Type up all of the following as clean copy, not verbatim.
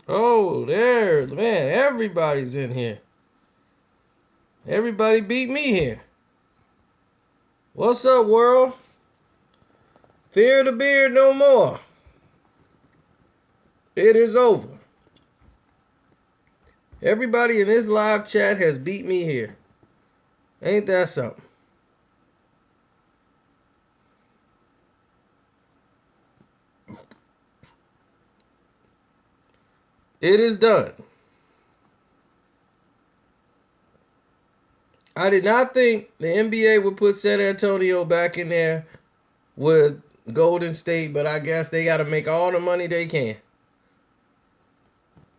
Oh, there, man, everybody's in here. Everybody beat me here. What's up, world? Fear the beard no more. It is over. Everybody in this live chat has beat me here. Ain't that something? It is done. I did not think the NBA would put San Antonio back in there with Golden State, but I guess they got to make all the money they can.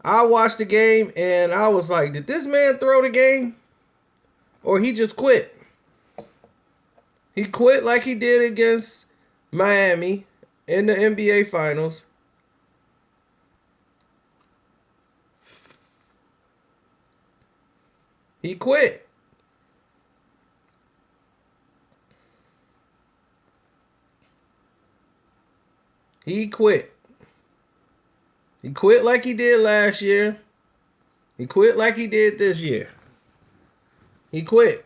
I watched the game and I was like, did this man throw the game? Or he just quit? He quit like he did against Miami in the NBA Finals. He quit. He quit. He quit like he did last year. He quit like he did this year. He quit.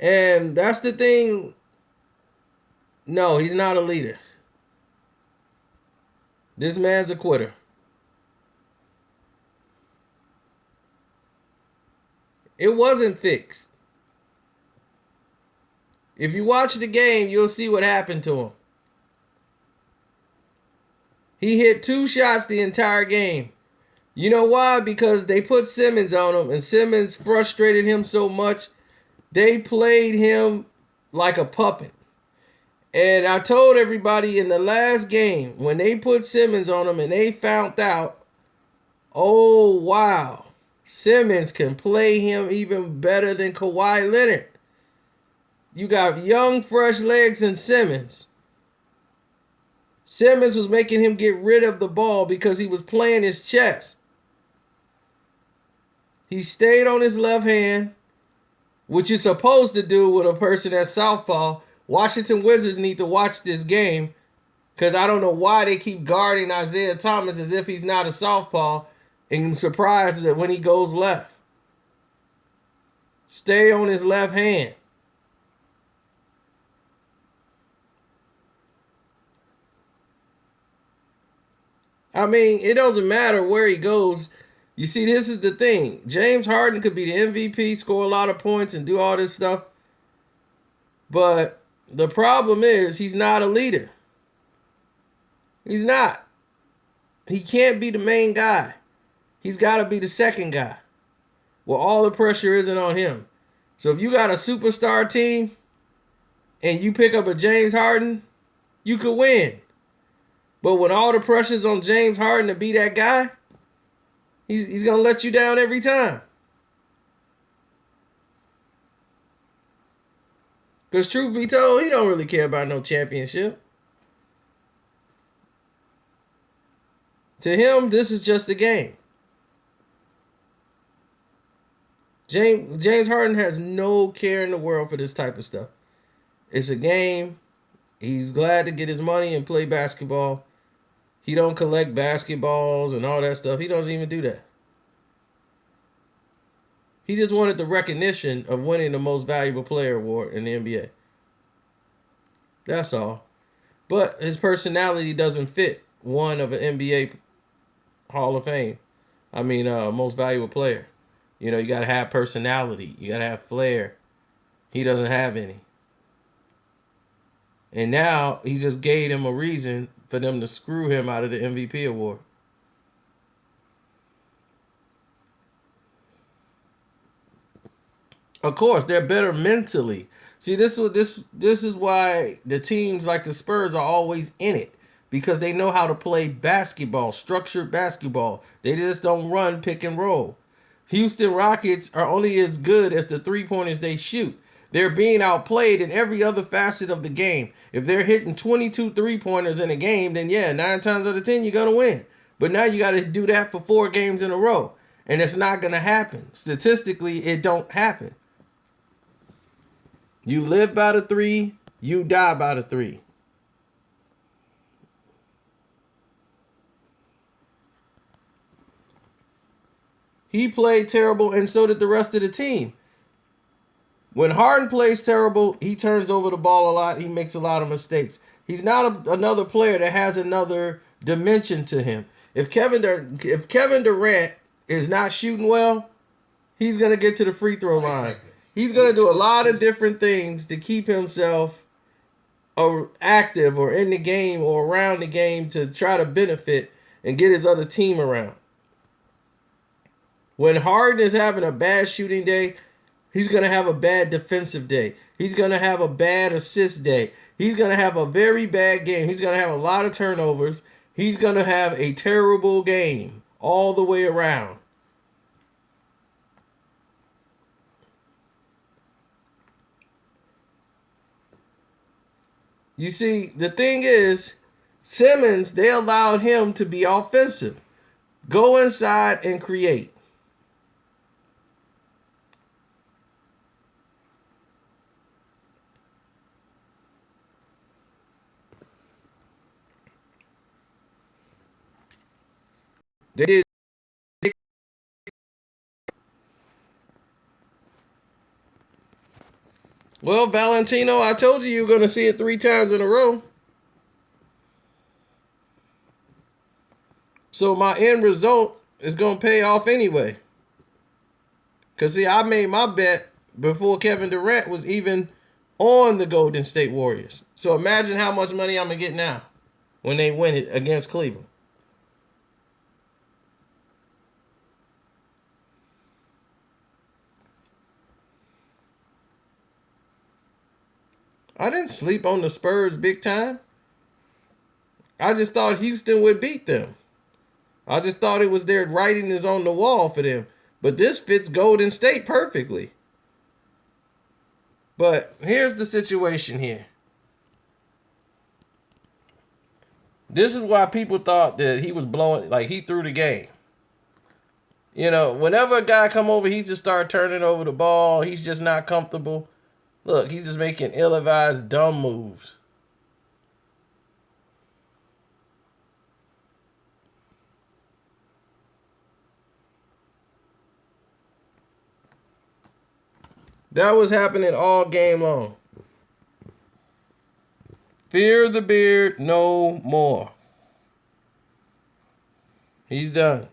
And that's the thing. No, he's not a leader. This man's a quitter. It wasn't fixed. If you watch the game, you'll see what happened to him. He hit 2 shots the entire game. You know why? Because they put Simmons on him, and Simmons frustrated him so much, they played him like a puppet. And I told everybody in the last game, when they put Simmons on him and they found out, oh, wow, Simmons can play him even better than Kawhi Leonard. You got young, fresh legs in Simmons. Simmons was making him get rid of the ball because he was playing his chess. He stayed on his left hand, which you're supposed to do with a person that's southpaw. Washington Wizards need to watch this game because I don't know why they keep guarding Isaiah Thomas as if he's not a southpaw, and I'm surprised that when he goes left. Stay on his left hand. I mean, it doesn't matter where he goes. You see, this is the thing. James Harden could be the MVP, score a lot of points, and do all this stuff. But the problem is he's not a leader. He's not. He can't be the main guy. He's got to be the second guy. Well, all the pressure isn't on him. So if you got a superstar team and you pick up a James Harden, you could win. But when all the pressure's on James Harden to be that guy, he's going to let you down every time. Because truth be told, he don't really care about no championship. To him, this is just a game. James Harden has no care in the world for this type of stuff. It's a game. He's glad to get his money and play basketball. He don't collect basketballs and all that stuff. He doesn't even do that. He just wanted the recognition of winning the most valuable player award in the NBA. That's all. But his personality doesn't fit one of an NBA Hall of Fame. I mean, most valuable player. You know, you got to have personality. You got to have flair. He doesn't have any. And now he just gave them a reason for them to screw him out of the MVP award. Of course, they're better mentally. See, this is why the teams like the Spurs are always in it, because they know how to play basketball, structured basketball. They just don't run pick and roll. Houston Rockets are only as good as the three-pointers they shoot. They're being outplayed in every other facet of the game. If they're hitting 22 three-pointers in a game, then yeah, 9 times out of 10, you're going to win. But now you got to do that for 4 games in a row. And it's not going to happen. Statistically, it don't happen. You live by the 3, you die by the 3. he played terrible, and so did the rest of the team. When Harden plays terrible, he turns over the ball a lot. He makes a lot of mistakes. He's not another player that has another dimension to him. If Kevin Durant is not shooting well, he's going to get to the free throw line. He's going to do a lot of different things to keep himself active or in the game or around the game to try to benefit and get his other team around. When Harden is having a bad shooting day, he's going to have a bad defensive day. He's going to have a bad assist day. He's going to have a very bad game. He's going to have a lot of turnovers. He's going to have a terrible game all the way around. You see, the thing is, Simmons, they allowed him to be offensive. Go inside and create. They did. Well, Valentino, I told you were going to see it 3 times in a row. So my end result is going to pay off anyway. Because, see, I made my bet before Kevin Durant was even on the Golden State Warriors. So imagine how much money I'm going to get now when they win it against Cleveland. I didn't sleep on the Spurs big time. I just thought Houston would beat them. I just thought it was their writing is on the wall for them. But this fits Golden State perfectly. But here's the situation here. This is why people thought that he was blowing, like he threw the game. You know, whenever a guy come over, he just start turning over the ball. He's just not comfortable. Look, he's just making ill-advised, dumb moves. That was happening all game long. Fear the beard no more. He's done.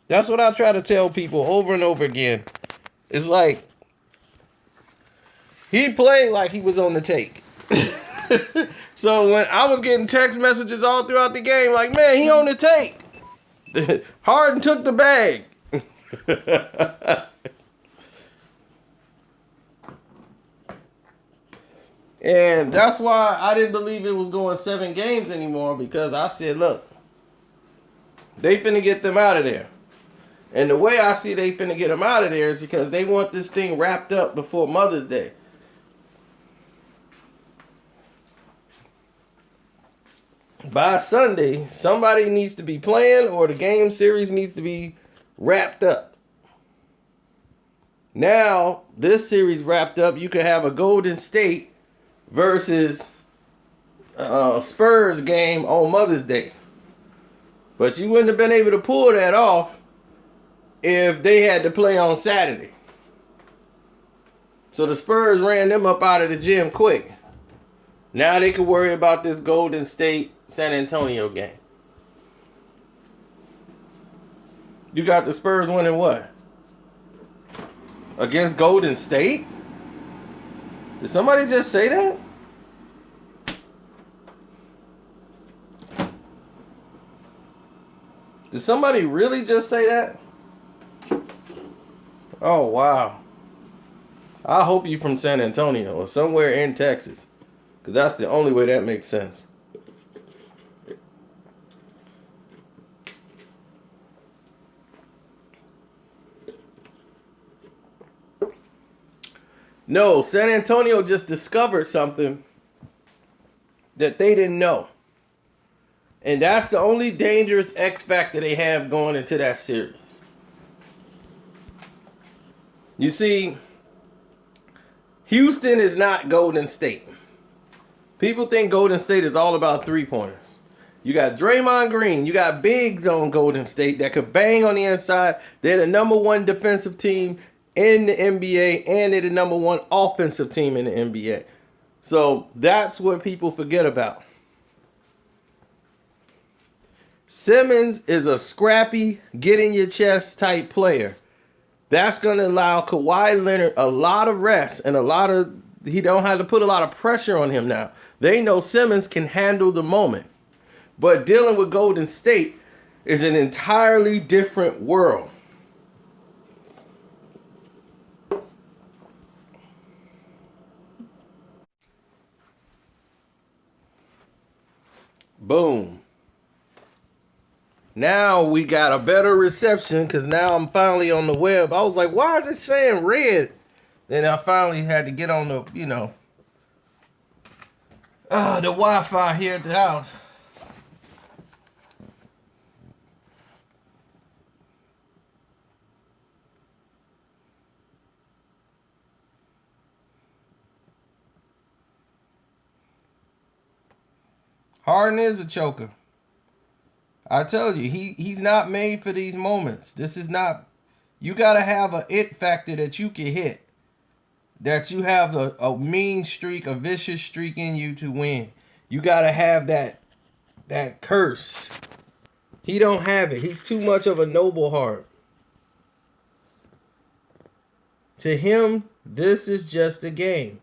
That's what I try to tell people over and over again. It's like, he played like he was on the take. So when I was getting text messages all throughout the game, like, man, he on the take. Harden took the bag. And that's why I didn't believe it was going 7 games anymore, because I said, look, they finna get them out of there. And the way I see they finna get them out of there is because they want this thing wrapped up before Mother's Day. By Sunday, somebody needs to be playing or the game series needs to be wrapped up. Now, this series wrapped up, you could have a Golden State versus Spurs game on Mother's Day. But you wouldn't have been able to pull that off if they had to play on Saturday. So the Spurs ran them up out of the gym quick. Now they can worry about this Golden State San Antonio game. You got the Spurs winning what? Against Golden State? Did somebody just say that? Did somebody really just say that? Oh, wow. I hope you from San Antonio or somewhere in Texas, because that's the only way that makes sense. No, San Antonio just discovered something that they didn't know. And that's the only dangerous X factor they have going into that series. You see, Houston is not Golden State. People think Golden State is all about three-pointers. You got Draymond Green. You got bigs on Golden State that could bang on the inside. They're the number one defensive team in the NBA, and they're the number one offensive team in the NBA. So that's what people forget about. Simmons is a scrappy, get in your chest type player. That's going to allow Kawhi Leonard a lot of rest and he don't have to put a lot of pressure on him now. They know Simmons can handle the moment. But dealing with Golden State is an entirely different world. Boom. Now we got a better reception because now I'm finally on the web. I was like, why is it saying red? Then I finally had to get on the, the Wi-Fi here at the house. Harden is a choker. I tell you, he's not made for these moments. This is not. You got to have a it factor that you can hit. That you have a mean streak, a vicious streak in you to win. You got to have that curse. He don't have it. He's too much of a noble heart. To him, this is just a game.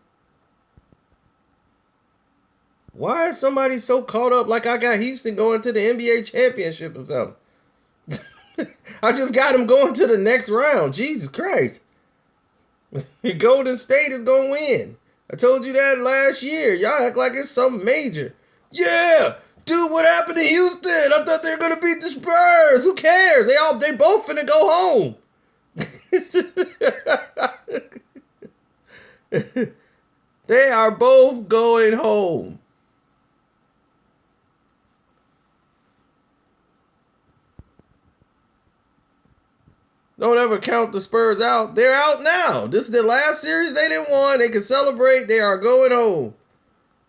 Why is somebody so caught up like I got Houston going to the NBA championship or something? I just got him going to the next round. Jesus Christ. Golden State is going to win. I told you that last year. Y'all act like it's something major. Yeah. Dude, what happened to Houston? I thought they were going to beat the Spurs. Who cares? They both finna go home. They are both going home. Don't ever count the Spurs out. They're out now. This is the last series they didn't win. They can celebrate. They are going home.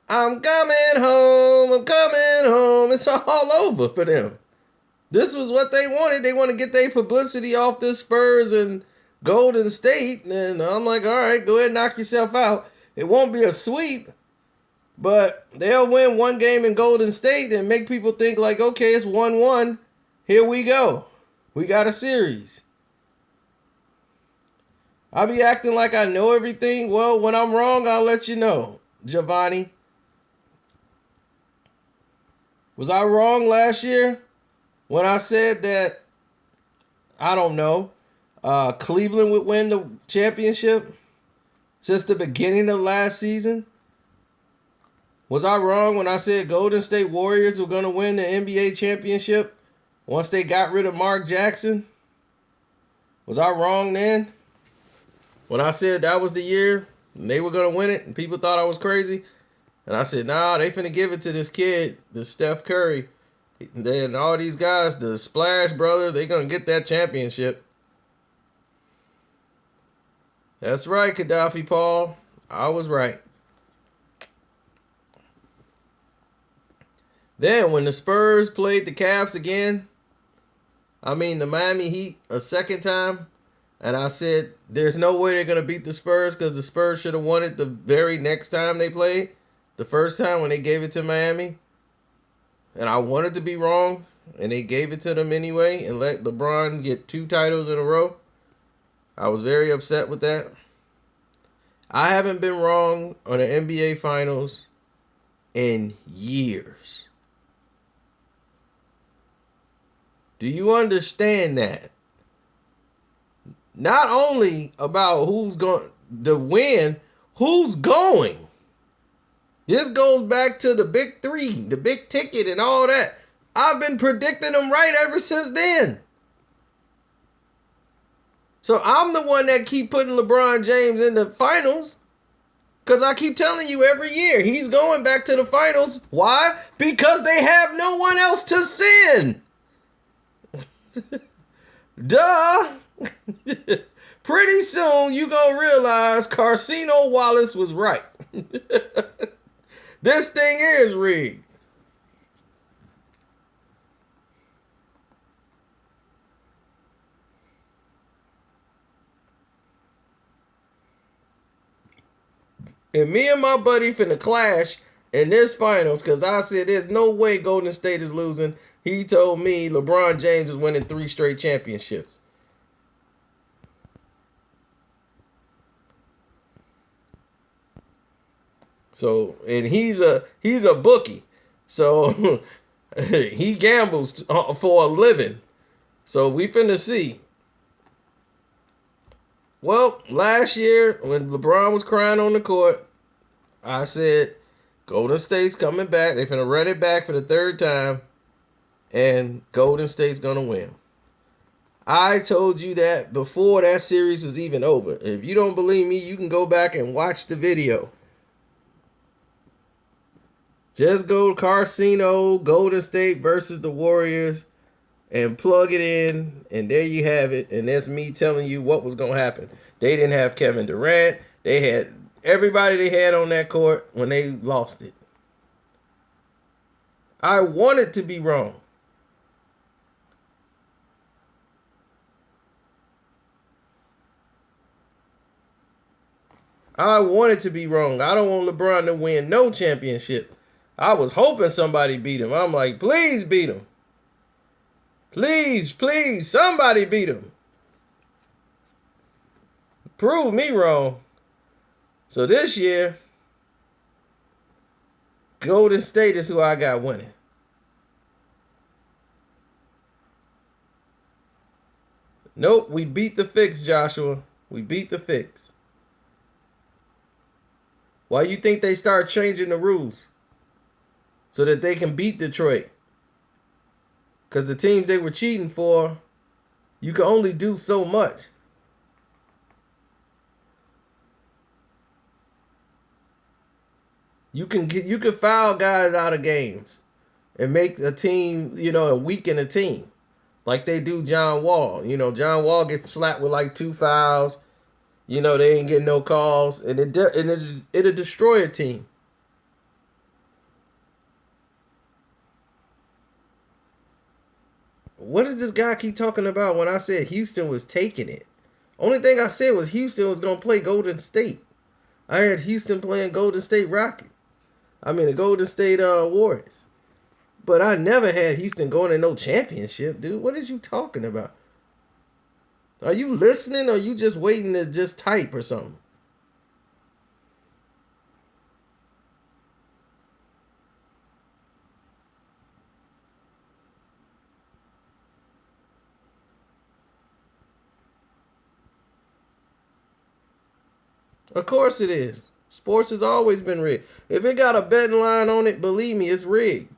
I'm coming home. I'm coming home. It's all over for them. This was what they wanted. They want to get their publicity off the Spurs and Golden State. And I'm like, all right, go ahead and knock yourself out. It won't be a sweep, but they'll win one game in Golden State and make people think like, okay, it's 1-1. Here we go. We got a series. I be acting like I know everything. Well, when I'm wrong, I'll let you know, Giovanni. Was I wrong last year when I said that, I don't know, Cleveland would win the championship since the beginning of last season? Was I wrong when I said Golden State Warriors were going to win the NBA championship once they got rid of Mark Jackson? Was I wrong then? When I said that was the year and they were going to win it and people thought I was crazy? And I said, nah, they finna give it to this kid, the Steph Curry. Then all these guys, the Splash Brothers, they going to get that championship. That's right, Gaddafi Paul. I was right. Then when the Spurs played the Cavs again, the Miami Heat a second time, and I said, there's no way they're going to beat the Spurs because the Spurs should have won it the very next time they played. The first time when they gave it to Miami. And I wanted to be wrong. And they gave it to them anyway and let LeBron get 2 titles in a row. I was very upset with that. I haven't been wrong on the NBA Finals in years. Do you understand that? Not only about who's going to win, who's going. This goes back to the big 3, the big ticket and all that. I've been predicting them right ever since then. So I'm the one that keep putting LeBron James in the finals. Because I keep telling you every year, he's going back to the finals. Why? Because they have no one else to send. Duh. Pretty soon, you going to realize Carcino Wallace was right. This thing is rigged. And me and my buddy finna clash in this finals because I said there's no way Golden State is losing. He told me LeBron James is winning 3 straight championships. So, and he's a bookie. So he gambles for a living. So we finna see. Well, last year when LeBron was crying on the court, I said Golden State's coming back. They're finna run it back for the 3rd time, and Golden State's gonna win. I told you that before that series was even over. If you don't believe me, you can go back and watch the video. Just go to Carcino, Golden State versus the Warriors, and plug it in, and there you have it. And that's me telling you what was going to happen. They didn't have Kevin Durant. They had everybody they had on that court when they lost it. I wanted to be wrong. I wanted to be wrong. I don't want LeBron to win no championship. I was hoping somebody beat him. I'm like, please beat him. Please, please, somebody beat him. Prove me wrong. So this year, Golden State is who I got winning. Nope, we beat the fix, Joshua. We beat the fix. Why you think they start changing the rules? So that they can beat Detroit. Because the teams they were cheating for, you can only do so much. You can foul guys out of games and make a team, and weaken a team. Like they do John Wall. John Wall gets slapped with like 2 fouls. They ain't getting no calls. And it'll destroy a team. What does this guy keep talking about when I said Houston was taking it? Only thing I said was Houston was going to play Golden State. I had Houston playing Golden State the Golden State Warriors. But I never had Houston going to no championship, dude. What is you talking about? Are you listening or are you just waiting to just type or something? Of course it is. Sports has always been rigged. If it got a betting line on it, believe me, it's rigged.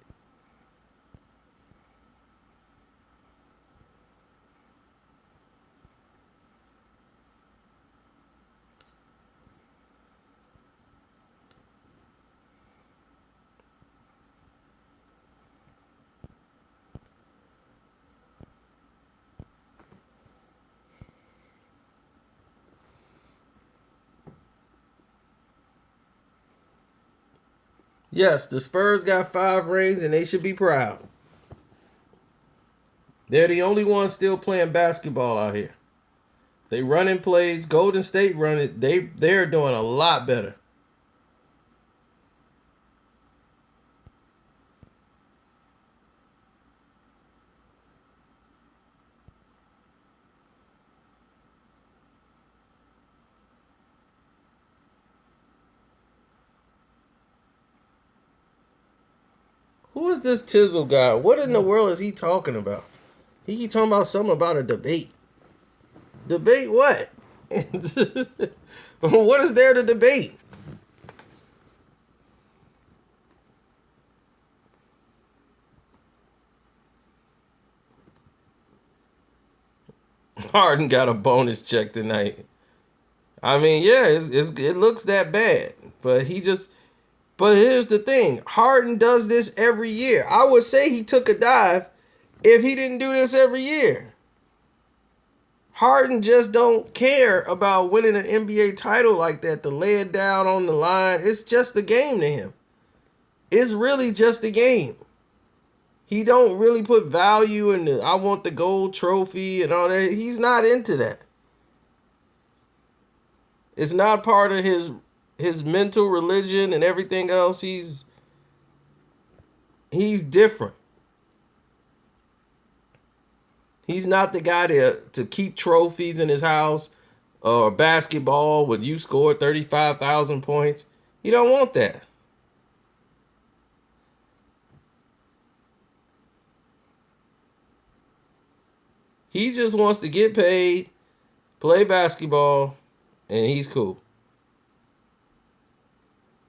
Yes, the Spurs got 5 rings and they should be proud. They're the only ones still playing basketball out here. They running plays. Golden State run it. They're doing a lot better. Who is this Tizzle guy? What in the world is he talking about? He keep talking about something about a debate. Debate what? What is there to debate? Harden got a bonus check tonight. I mean, yeah, it looks that bad, but he just. But here's the thing: Harden does this every year. I would say he took a dive if he didn't do this every year. Harden just don't care about winning an NBA title like that to lay it down on the line. It's just a game to him. It's really just a game. He don't really put value in the I want the gold trophy and all that. He's not into that. It's not part of his mental religion and everything else. He's different. He's not the guy to keep trophies in his house or basketball when you scored 35,000 points. He don't want that. He just wants to get paid, play basketball, and he's cool.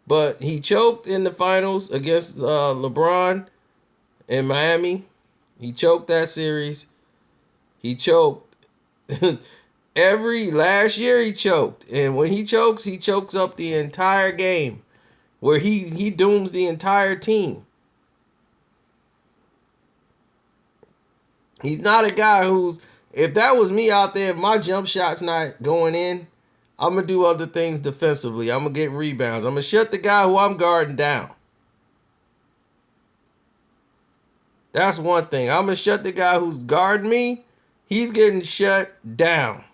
But he choked in the finals against LeBron in Miami. He choked that series. He choked. Last year he choked. And when he chokes up the entire game. Where he dooms the entire team. He's not a guy who's, if that was me out there, if my jump shot's not going in, I'm going to do other things defensively. I'm going to get rebounds. I'm going to shut the guy who I'm guarding down. That's one thing. I'm going to shut the guy who's guarding me. He's getting shut down.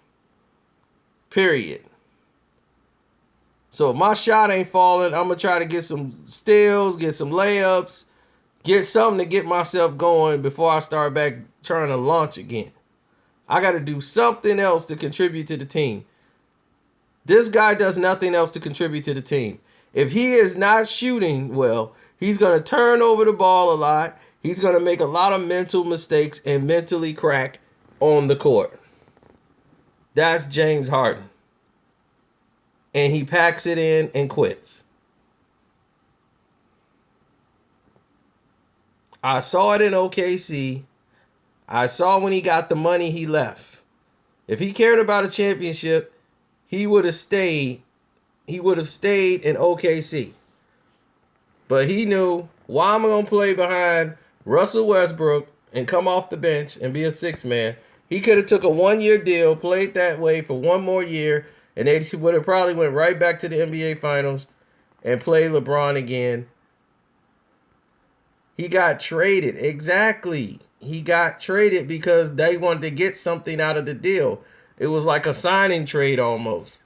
Period. So if my shot ain't falling, I'm going to try to get some steals, get some layups, get something to get myself going before I start back trying to launch again. I got to do something else to contribute to the team. This guy does nothing else to contribute to the team. If he is not shooting well, he's going to turn over the ball a lot. He's going to make a lot of mental mistakes and mentally crack on the court. That's James Harden. And he packs it in and quits. I saw it in OKC. I saw when he got the money, he left. If he cared about a championship, he would have stayed. He would have stayed in OKC. But he knew, why am I going to play behind Russell Westbrook and come off the bench and be a sixth man? He could have took a 1-year deal, played that way for one more year, and they would have probably went right back to the NBA Finals and played LeBron again. He got traded. Exactly. He got traded because they wanted to get something out of the deal. It was like a signing trade almost.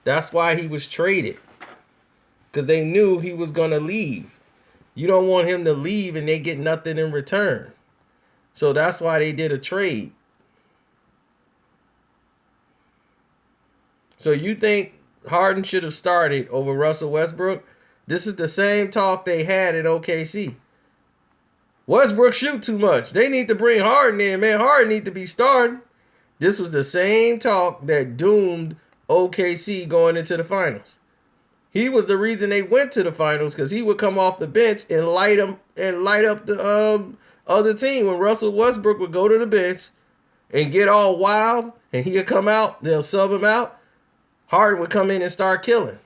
That's why he was traded. Because they knew he was going to leave. You don't want him to leave and they get nothing in return. So that's why they did a trade. So you think Harden should have started over Russell Westbrook? This is the same talk they had in OKC. Westbrook shoot too much. They need to bring Harden in, man. Harden need to be starting. This was the same talk that doomed OKC going into the finals. He was the reason they went to the finals because he would come off the bench and light up the other team. When Russell Westbrook would go to the bench and get all wild and he would come out, they'll sub him out. Harden would come in and start killing.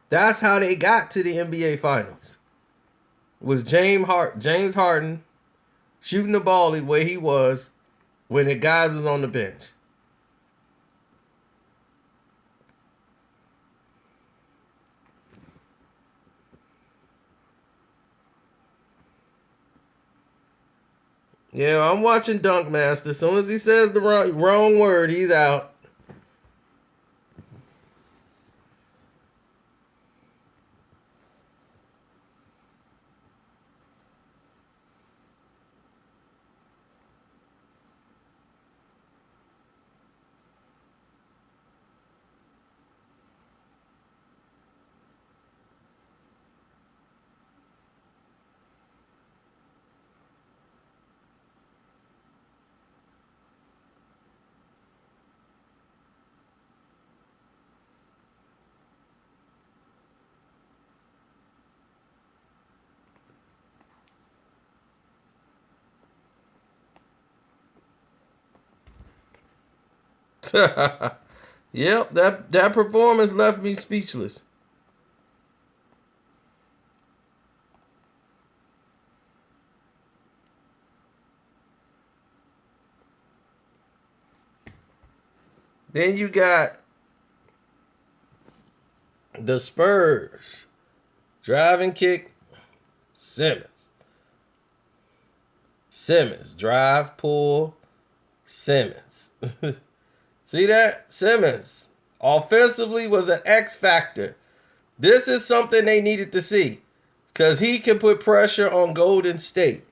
That's how they got to the NBA Finals. Was James Harden shooting the ball the way he was when the guys was on the bench. Yeah, I'm watching Dunk Master. As soon as he says the wrong word, he's out. Yep, that performance left me speechless. Then you got the Spurs. Drive and kick, Simmons. Simmons. Drive, pull, Simmons. See that? Simmons. Offensively was an X factor. This is something they needed to see. Because he can put pressure on Golden State.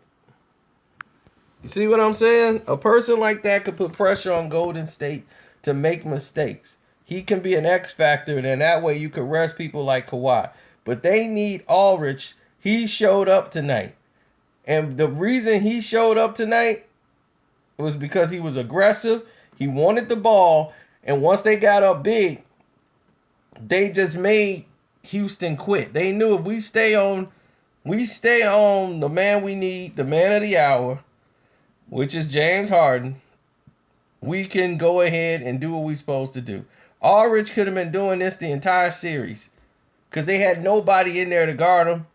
You see what I'm saying? A person like that could put pressure on Golden State to make mistakes. He can be an X factor, and then that way you could rest people like Kawhi. But they need Aldridge. He showed up tonight. And the reason he showed up tonight was because he was aggressive. He wanted the ball. And once they got up big, they just made Houston quit. They knew if we stay on the man we need, the man of the hour, which is James Harden, we can go ahead and do what we're supposed to do. Aldridge could have been doing this the entire series because they had nobody in there to guard him.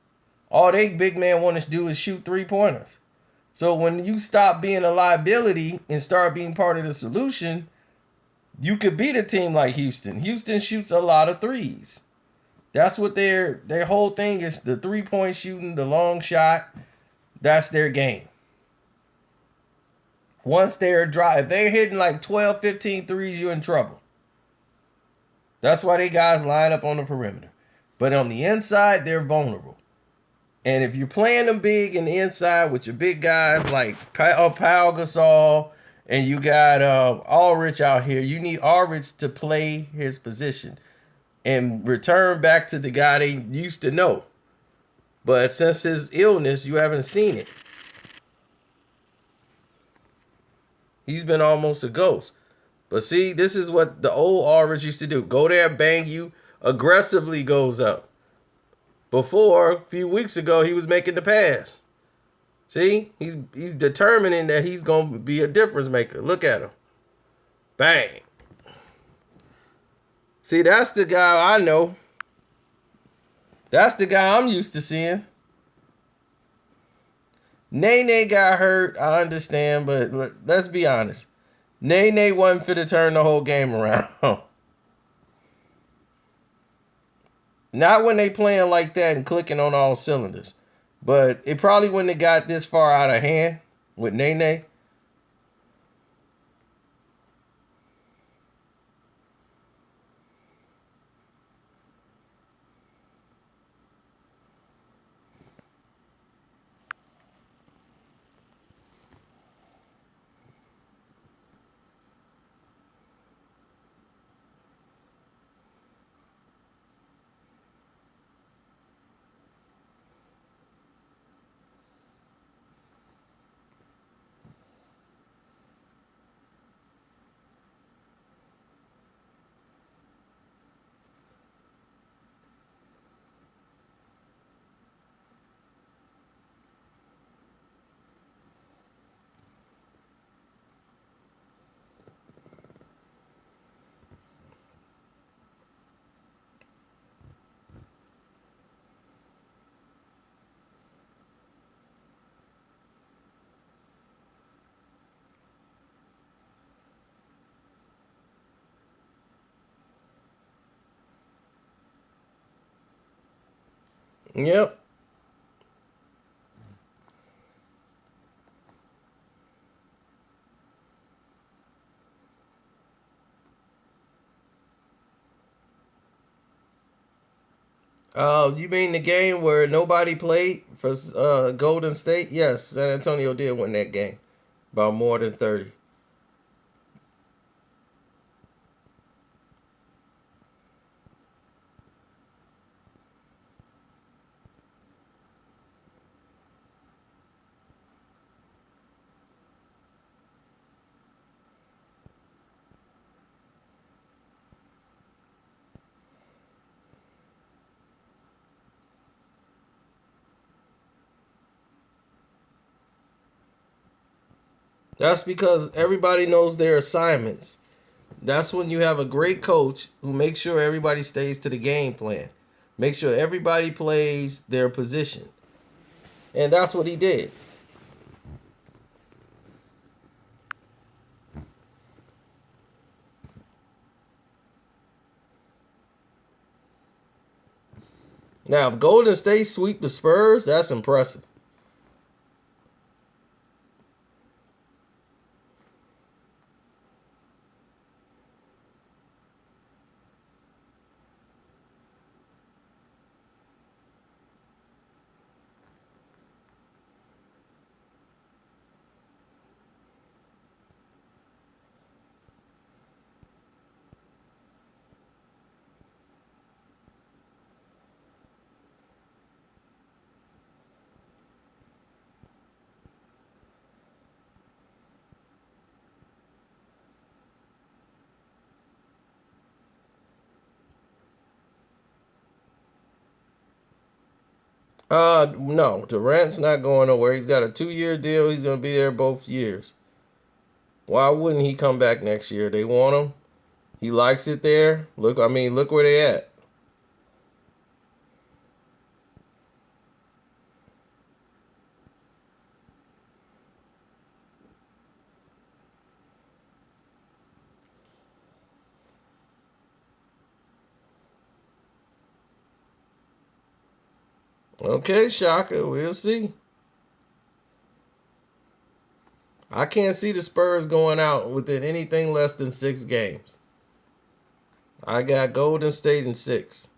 All they big man want to do is shoot 3-pointers. So when you stop being a liability and start being part of the solution, you could beat a team like Houston. Houston shoots a lot of threes. That's what their whole thing is, the 3-point shooting, the long shot. That's their game. Once they're dry, if they're hitting like 12, 15 threes, you're in trouble. That's why they guys line up on the perimeter. But on the inside, they're vulnerable. And if you're playing them big in the inside with your big guys like Pau Gasol and you got Aldridge out here, you need Aldridge to play his position and return back to the guy they used to know. But since his illness, you haven't seen it. He's been almost a ghost. But see, this is what the old Aldridge used to do. Go there, bang you, aggressively goes up. Before, a few weeks ago, he was making the pass. See? He's determining that he's going to be a difference maker. Look at him. Bang. See, that's the guy I know. That's the guy I'm used to seeing. Nene got hurt, I understand, but let's be honest. Nene wasn't fit to turn the whole game around. Not when they playing like that and clicking on all cylinders. But it probably wouldn't have got this far out of hand with Nene. Yep. You mean the game where nobody played for Golden State? Yes, San Antonio did win that game by more than 30. That's because everybody knows their assignments. That's when you have a great coach who makes sure everybody stays to the game plan. Make sure everybody plays their position. And that's what he did. Now, if Golden State sweep the Spurs, that's impressive. No, Durant's not going nowhere. He's got a 2-year deal. He's going to be there both years. Why wouldn't he come back next year? They want him. He likes it there. Look where they at. Okay, Shaka, we'll see. I can't see the Spurs going out within anything less than 6 games. I got Golden State in 6.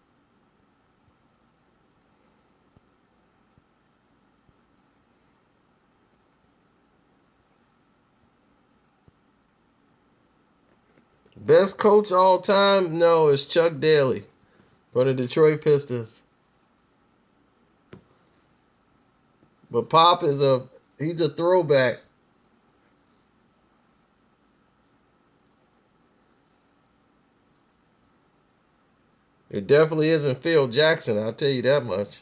Best coach all time? No, it's Chuck Daly from the Detroit Pistons. But Pop he's a throwback. It definitely isn't Phil Jackson, I'll tell you that much.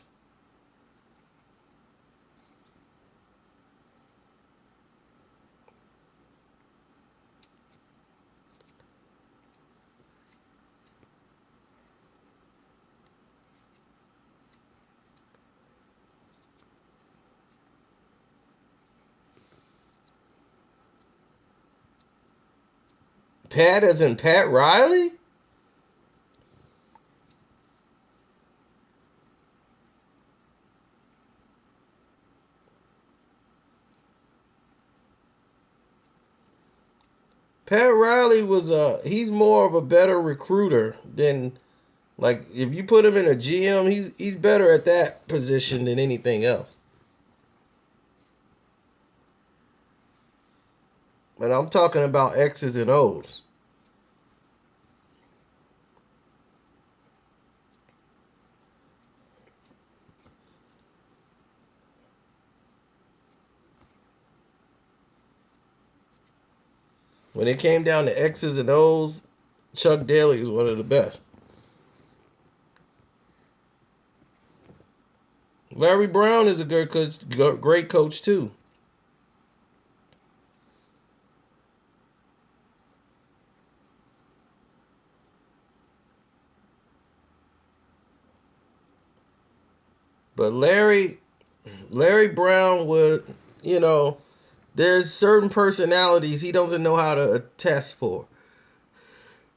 Pat as in Pat Riley? Pat Riley he's more of a better recruiter than, like, if you put him in a GM, he's better at that position than anything else. But I'm talking about X's and O's. When it came down to X's and O's, Chuck Daly was one of the best. Larry Brown is a good coach, great coach too. But Larry Brown would, there's certain personalities he doesn't know how to test for.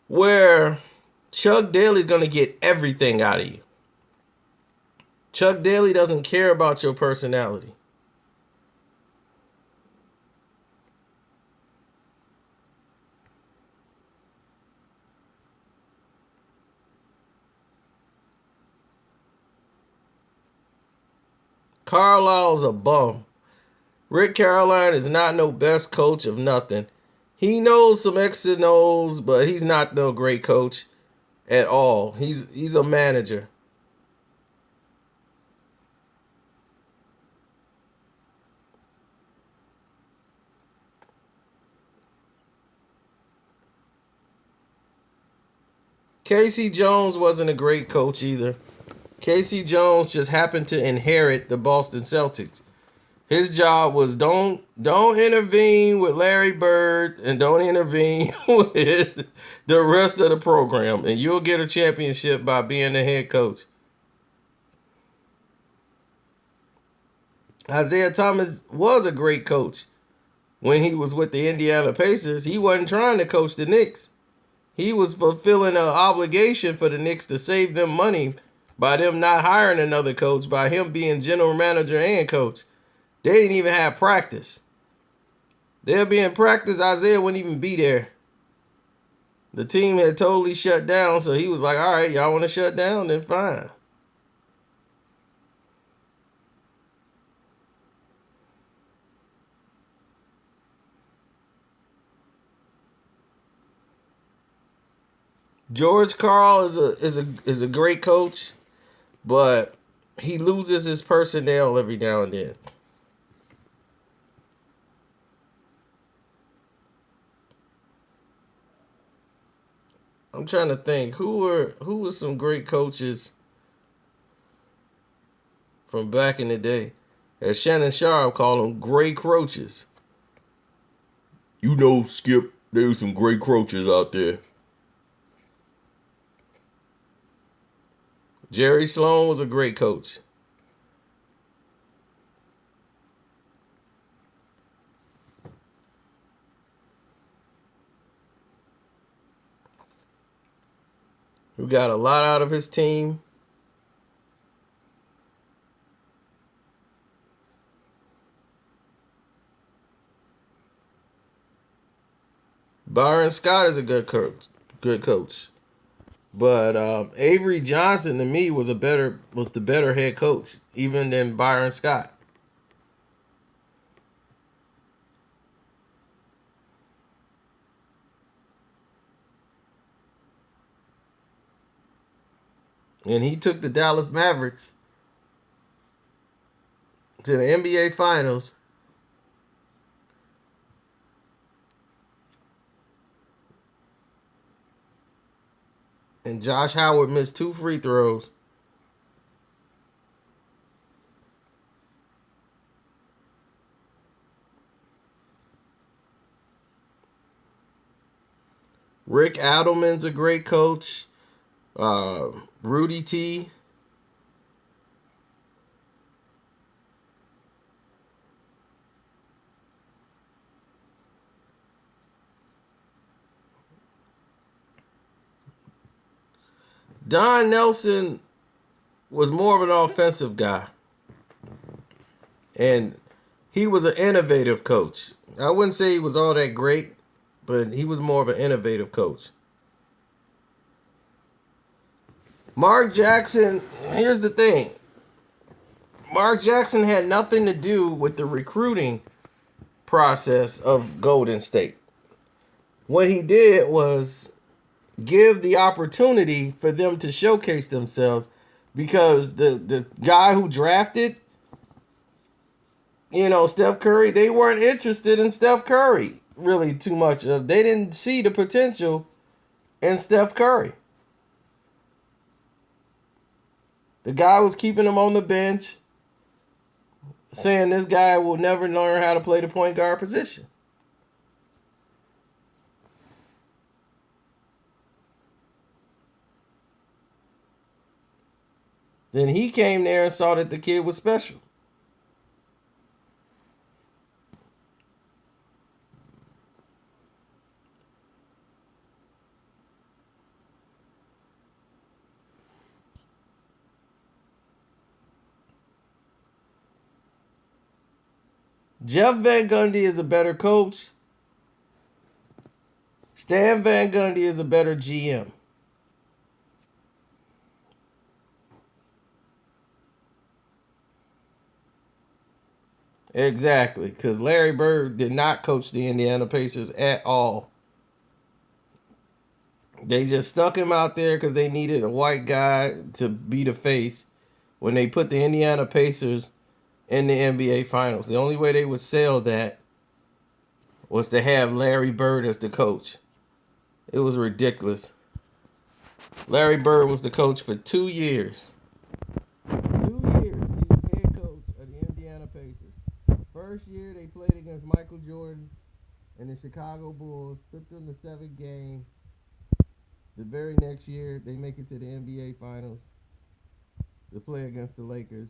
Where Chuck Daly's going to get everything out of you. Chuck Daly doesn't care about your personality. Carlisle's a bum. Rick Carlisle is not no best coach of nothing. He knows some X's and O's, but he's not no great coach at all. He's a manager. Casey Jones wasn't a great coach either. Casey Jones just happened to inherit the Boston Celtics. His job was don't intervene with Larry Bird and don't intervene with the rest of the program, and you'll get a championship by being the head coach. Isaiah Thomas was a great coach when he was with the Indiana Pacers. He wasn't trying to coach the Knicks. He was fulfilling an obligation for the Knicks to save them money by them not hiring another coach, by him being general manager and coach. They didn't even have practice. They'll be in practice, Isaiah wouldn't even be there. The team had totally shut down, so he was like, all right, y'all want to shut down? Then fine. George Karl is a great coach, but he loses his personnel every now and then. I'm trying to think who were some great coaches from back in the day. As Shannon Sharp called them, gray croaches. You know, Skip, there were some great coaches out there. Jerry Sloan was a great coach. Who got a lot out of his team. Byron Scott is a good coach. But Avery Johnson to me was the better head coach, even than Byron Scott. And he took the Dallas Mavericks to the NBA Finals. And Josh Howard missed 2 free throws. Rick Adelman's a great coach. Rudy T. Don Nelson was more of an offensive guy. And he was an innovative coach. I wouldn't say he was all that great, but he was more of an innovative coach. Mark Jackson, here's the thing. Mark Jackson had nothing to do with the recruiting process of Golden State. What he did was give the opportunity for them to showcase themselves, because the guy who drafted, Steph Curry, they weren't interested in Steph Curry really too much. They didn't see the potential in Steph Curry. The guy was keeping him on the bench, saying this guy will never learn how to play the point guard position. Then he came there and saw that the kid was special. Jeff Van Gundy is a better coach. Stan Van Gundy is a better GM. Exactly, because Larry Bird did not coach the Indiana Pacers at all. They just stuck him out there because they needed a white guy to be the face when they put the Indiana Pacers in the NBA Finals. The only way they would sell that was to have Larry Bird as the coach. It was ridiculous. Larry Bird was the coach for 2 years. 2 years he was head coach of the Indiana Pacers. first year they played against Michael Jordan and the Chicago Bulls, took them to 7 games. The very next year, they make it to the NBA Finals to play against the Lakers.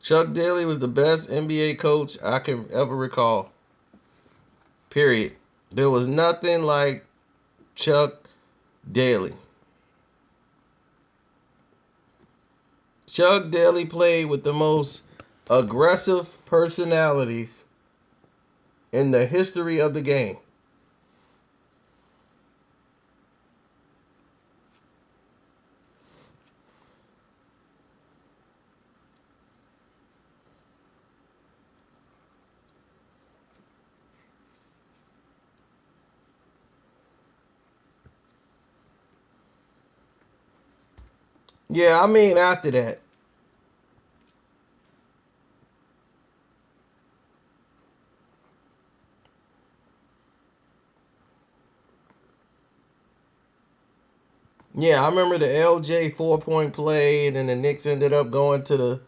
Chuck Daly was the best NBA coach I can ever recall. Period. There was nothing like Chuck Daly. Chuck Daly played with the most aggressive personality in the history of the game. Yeah, I mean, after that. Yeah, I remember the LJ 4-point play, and then the Knicks ended up going to the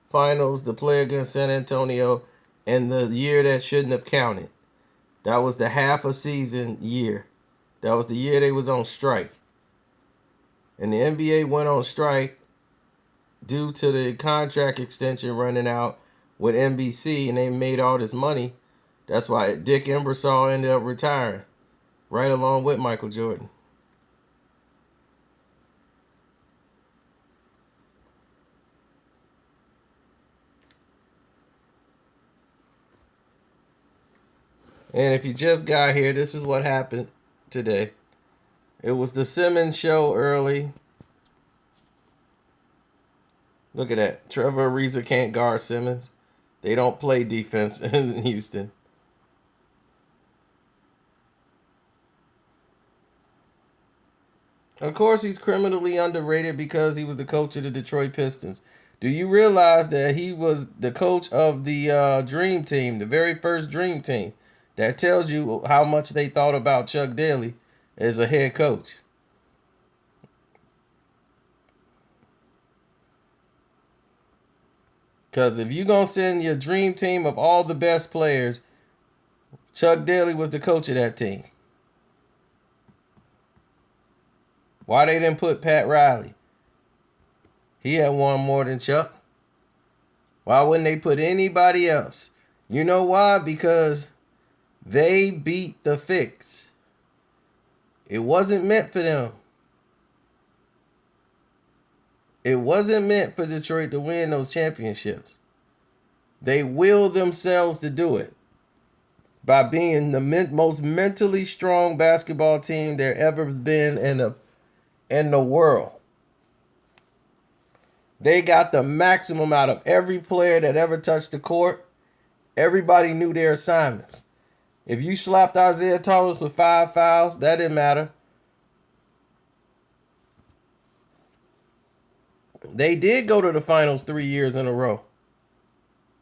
finals to play against San Antonio, and the year that shouldn't have counted. That was the half a season year. That was the year they was on strike. And the NBA went on strike due to the contract extension running out with NBC, and they made all this money. That's why Dick Ebersol ended up retiring, right along with Michael Jordan. And if you just got here, this is what happened today. It was the Simmons show early. Look at that. Trevor Ariza can't guard Simmons. They don't play defense in Houston. Of course, he's criminally underrated because he was the coach of the Detroit Pistons. Do you realize that he was the coach of the Dream Team, the very first Dream Team? That tells you how much they thought about Chuck Daly as a head coach. Because if you're going to send your Dream Team of all the best players, Chuck Daly was the coach of that team. Why they didn't put Pat Riley? He had won more than Chuck. Why wouldn't they put anybody else? You know why? Because they beat the fix. It wasn't meant for them. It wasn't meant for Detroit to win those championships. They willed themselves to do it by being the most mentally strong basketball team there ever been in the world. They got the maximum out of every player that ever touched the court. Everybody knew their assignments. If you slapped Isaiah Thomas with 5 fouls, that didn't matter. They did go to the finals 3 years in a row.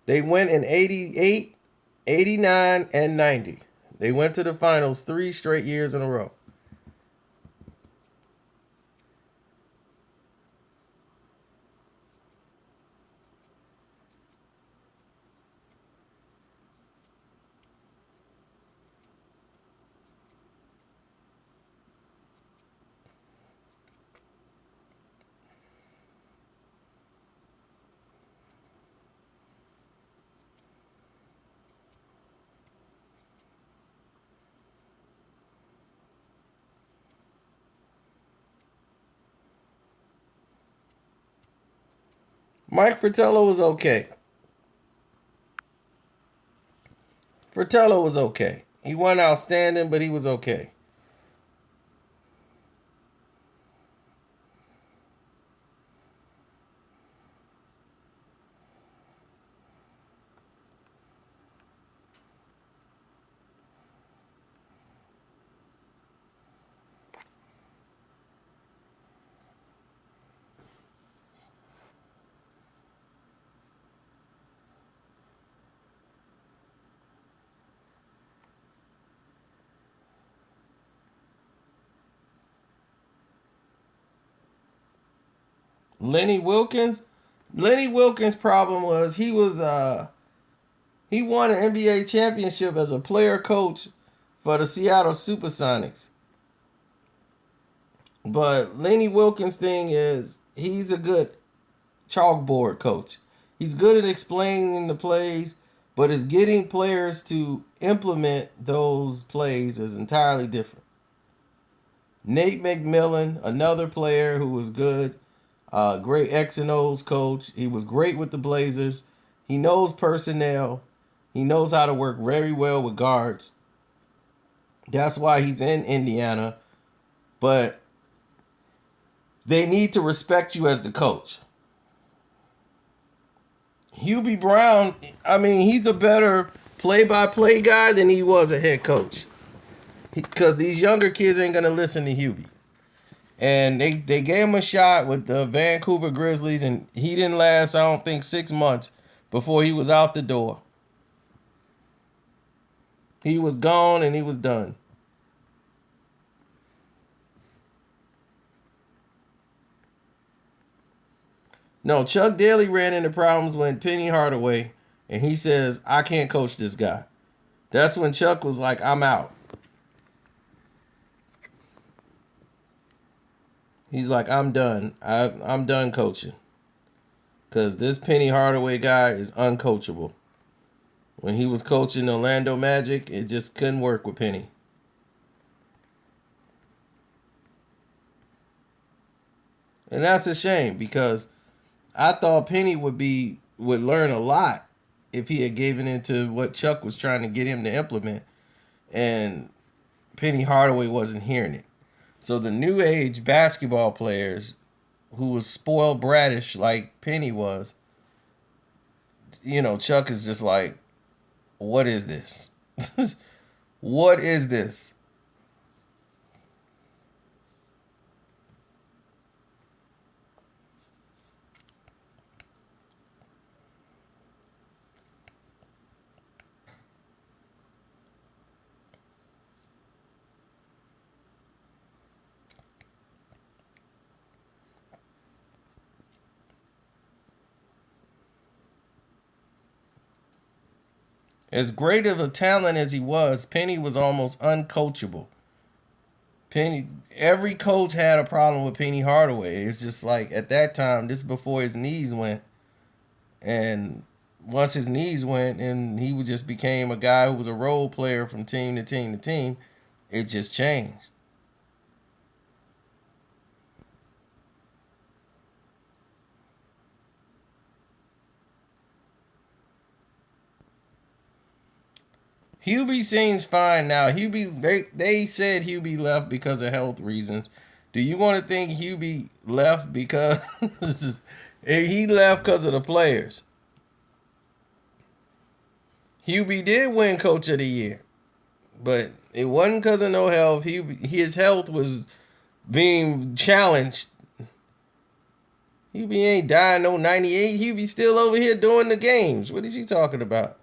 They went in 88, 89, and 90. They went to the finals 3 straight years in a row. Mike Fratello was okay. Fratello was okay. He wasn't outstanding, but he was okay. Lenny Wilkins. Lenny Wilkins' problem was he won an NBA championship as a player coach for the Seattle Supersonics. But Lenny Wilkins' thing is he's a good chalkboard coach. He's good at explaining the plays, but it's getting players to implement those plays is entirely different. Nate McMillan, another player who was good, great X and O's coach. He was great with the Blazers. He knows personnel. He knows how to work very well with guards. That's why he's in Indiana. But they need to respect you as the coach. Hubie Brown, I mean, he's a better play-by-play guy than he was a head coach. Because these younger kids ain't going to listen to Hubie. And they gave him a shot with the Vancouver Grizzlies, and he didn't last, I don't think, 6 months before he was out the door. He was gone and he was done. No, Chuck Daly ran into problems when Penny Hardaway, and he says, I can't coach this guy. That's when Chuck was like, I'm out. He's like, I'm done. I'm done coaching. Because this Penny Hardaway guy is uncoachable. When he was coaching Orlando Magic, it just couldn't work with Penny. And that's a shame because I thought Penny would learn a lot if he had given into what Chuck was trying to get him to implement. And Penny Hardaway wasn't hearing it. So the new age basketball players who was spoiled bratish like Penny was, Chuck is just like, what is this? What is this? As great of a talent as he was, Penny was almost uncoachable. Every coach had a problem with Penny Hardaway. It's just like at that time, this is before his knees went, and once his knees went, and he just became a guy who was a role player from team to team to team. It just changed. Hubie seems fine now. They said Hubie left because of health reasons. Do you want to think Hubie left because he left because of the players? Hubie did win Coach of the Year, but it wasn't because of no health. His health was being challenged. Hubie ain't dying no 98. Hubie still over here doing the games. What is he talking about?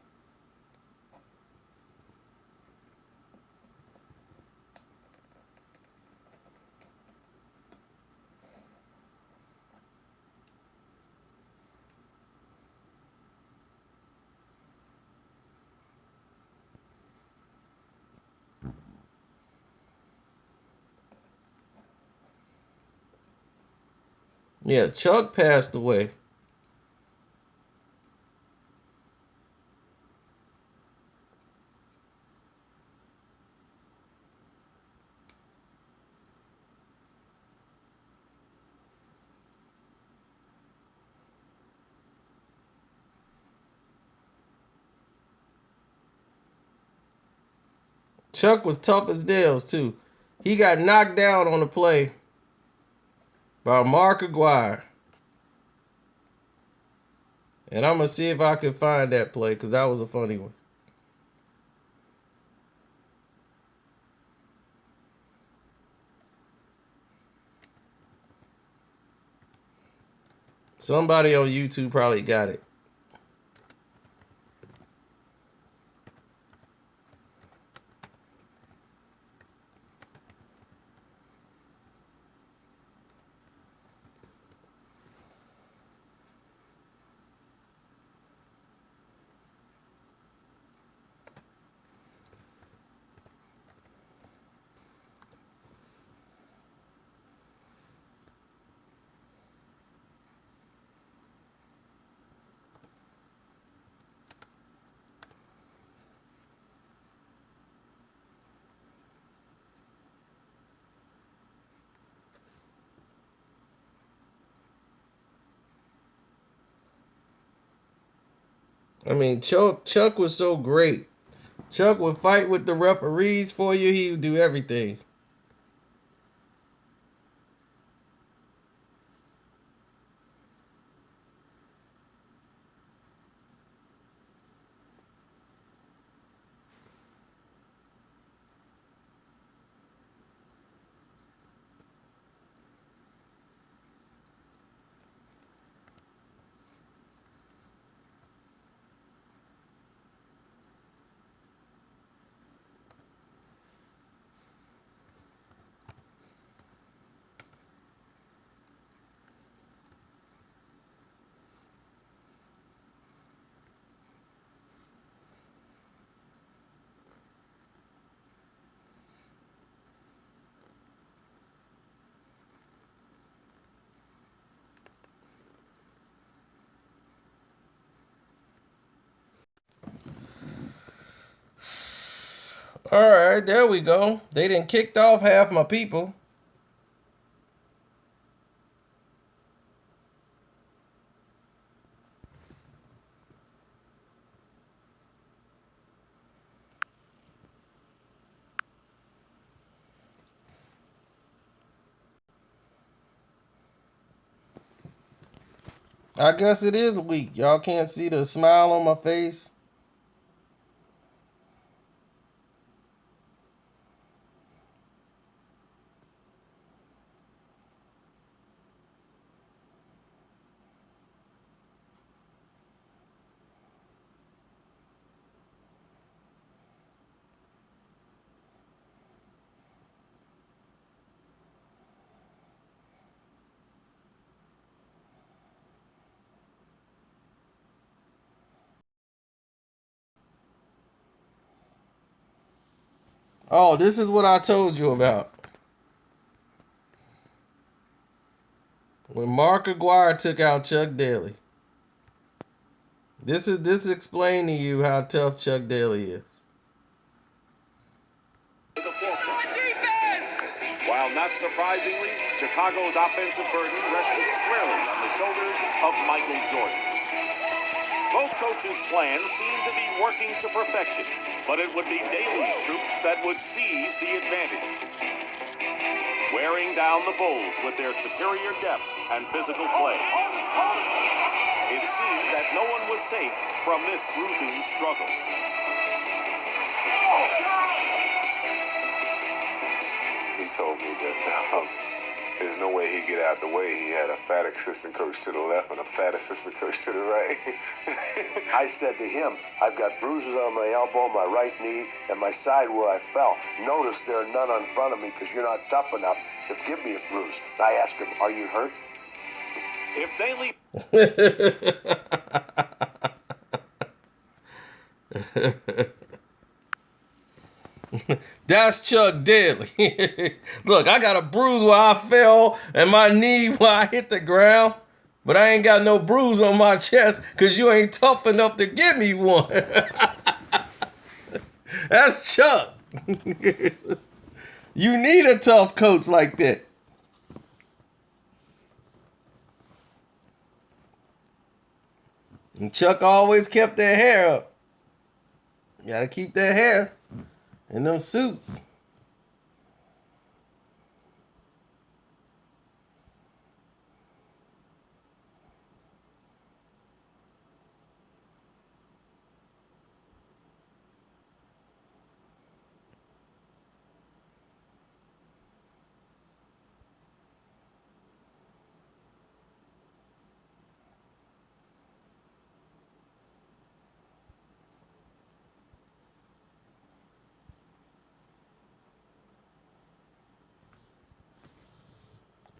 Yeah, Chuck passed away. Chuck was tough as nails, too. He got knocked down on the play by Mark Aguirre. And I'm going to see if I can find that play because that was a funny one. Somebody on YouTube probably got it. I mean, Chuck was so great. Chuck would fight with the referees for you. He would do everything. All right, there we go. They done kicked off half my people. I guess it is weak. Y'all can't see the smile on my face. Oh, this is what I told you about. When Mark Aguirre took out Chuck Daly. This explain to you how tough Chuck Daly is. To the forefront. Defense! While not surprisingly, Chicago's offensive burden rested squarely on the shoulders of Michael Jordan. Both coaches' plans seemed to be working to perfection, but it would be Daly's troops that would seize the advantage. Wearing down the Bulls with their superior depth and physical play. It seemed that no one was safe from this bruising struggle. He told me that there's no way he'd get out the way. He had a fat assistant coach to the left and a fat assistant coach to the right. I said to him, I've got bruises on my elbow, my right knee, and my side where I fell. Notice there are none in front of me because you're not tough enough to give me a bruise. And I asked him, are you hurt? If Daly... That's Chuck Daly. Look, I got a bruise where I fell and my knee where I hit the ground, but I ain't got no bruise on my chest because you ain't tough enough to give me one. That's Chuck. You need a tough coach like that. And Chuck always kept their hair up. You gotta keep that hair in them suits.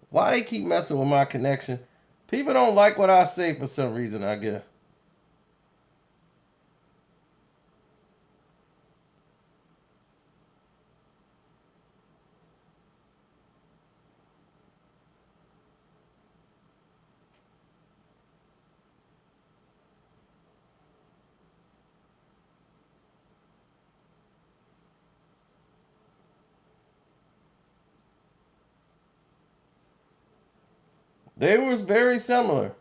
Why they keep messing with my connection? People don't like what I say for some reason, I guess. They was very similar.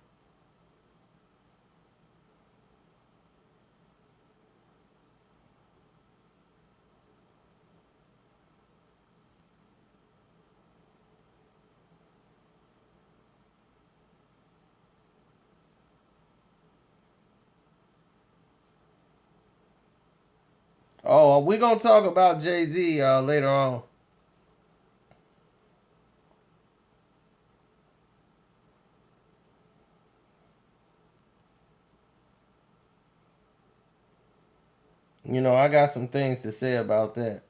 Oh, we're going to talk about Jay-Z later on. You know, I got some things to say about that.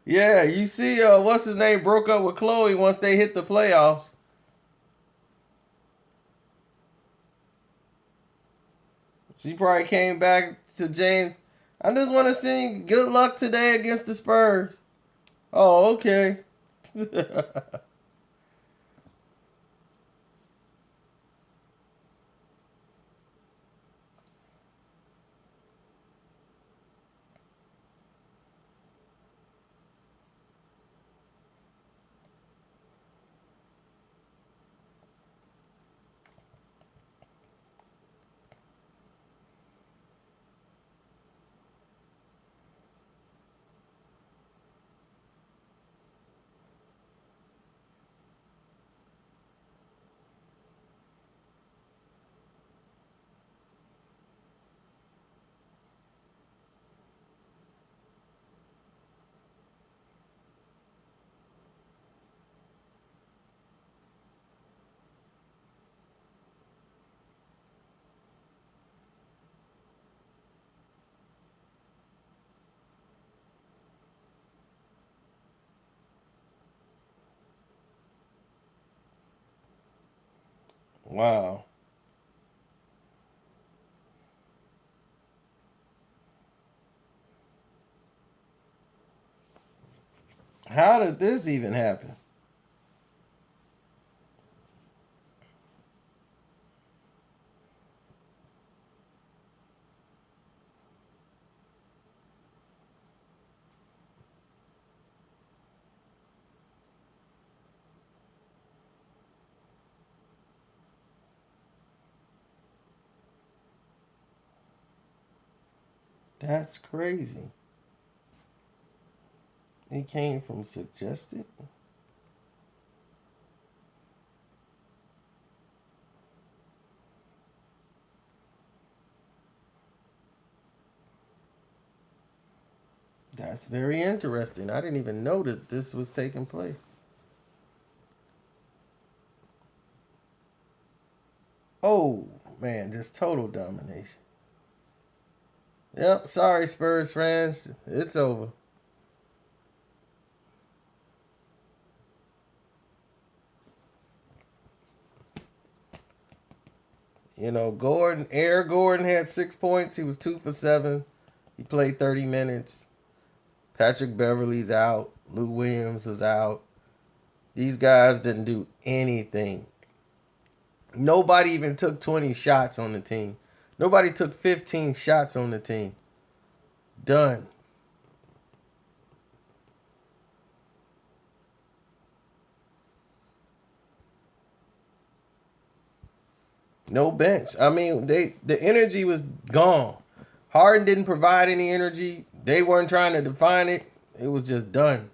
Yeah, you see, what's his name broke up with Chloe once they hit the playoffs. She probably came back to James. I just want to sing good luck today against the Spurs. Oh, okay. Wow. How did this even happen? That's crazy. It came from suggested. That's very interesting. I didn't even know that this was taking place. Oh, man, just total domination. Yep, sorry, Spurs fans. It's over. You know, Gordon had 6 points. He was 2 for 7. He played 30 minutes. Patrick Beverly's out. Lou Williams was out. These guys didn't do anything. Nobody even took 20 shots on the team. Nobody took 15 shots on the team. Done. No bench. I mean, the energy was gone. Harden didn't provide any energy. They weren't trying to define it. It was just done.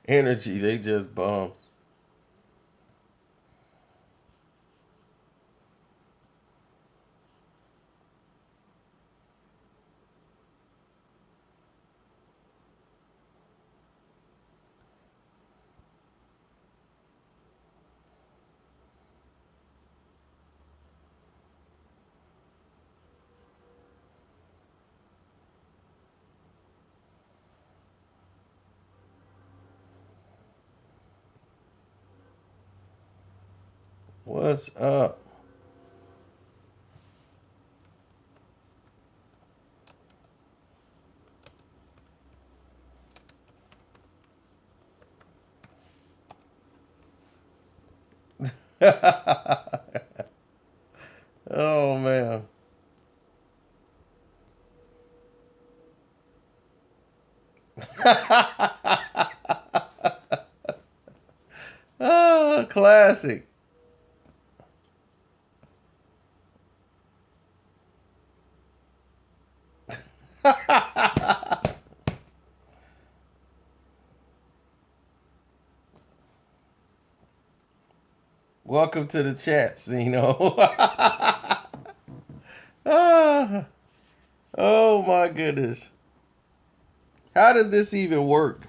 Energy, they just bombs. What's up? Oh man. Ah, classic. Welcome to the chat, Zeno. Ah, oh my goodness. How does this even work?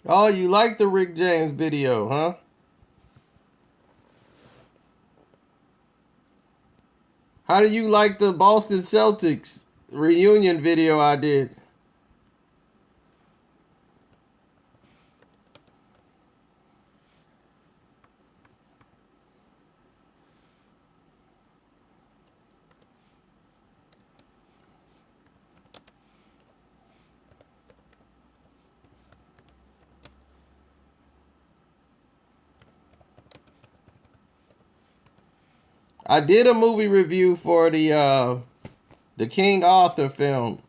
Oh, you like the Rick James video, huh? How do you like the Boston Celtics reunion video I did? I did a movie review for the King Arthur film.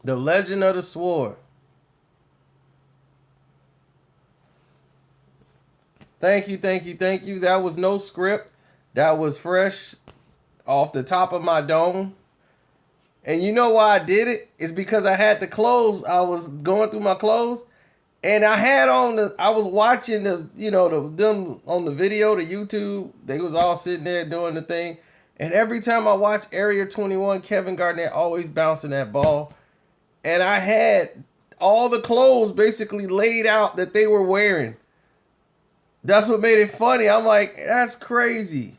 The Legend of the Sword. Thank you, thank you, thank you. That was no script. That was fresh off the top of my dome. And you know why I did it? It's because I had the clothes. I was going through my clothes, and I had on I was watching them on the video, the YouTube. They was all sitting there doing the thing. And every time I watch Area 21, Kevin Garnett always bouncing that ball. And I had all the clothes basically laid out that they were wearing. That's what made it funny. I'm like, that's crazy.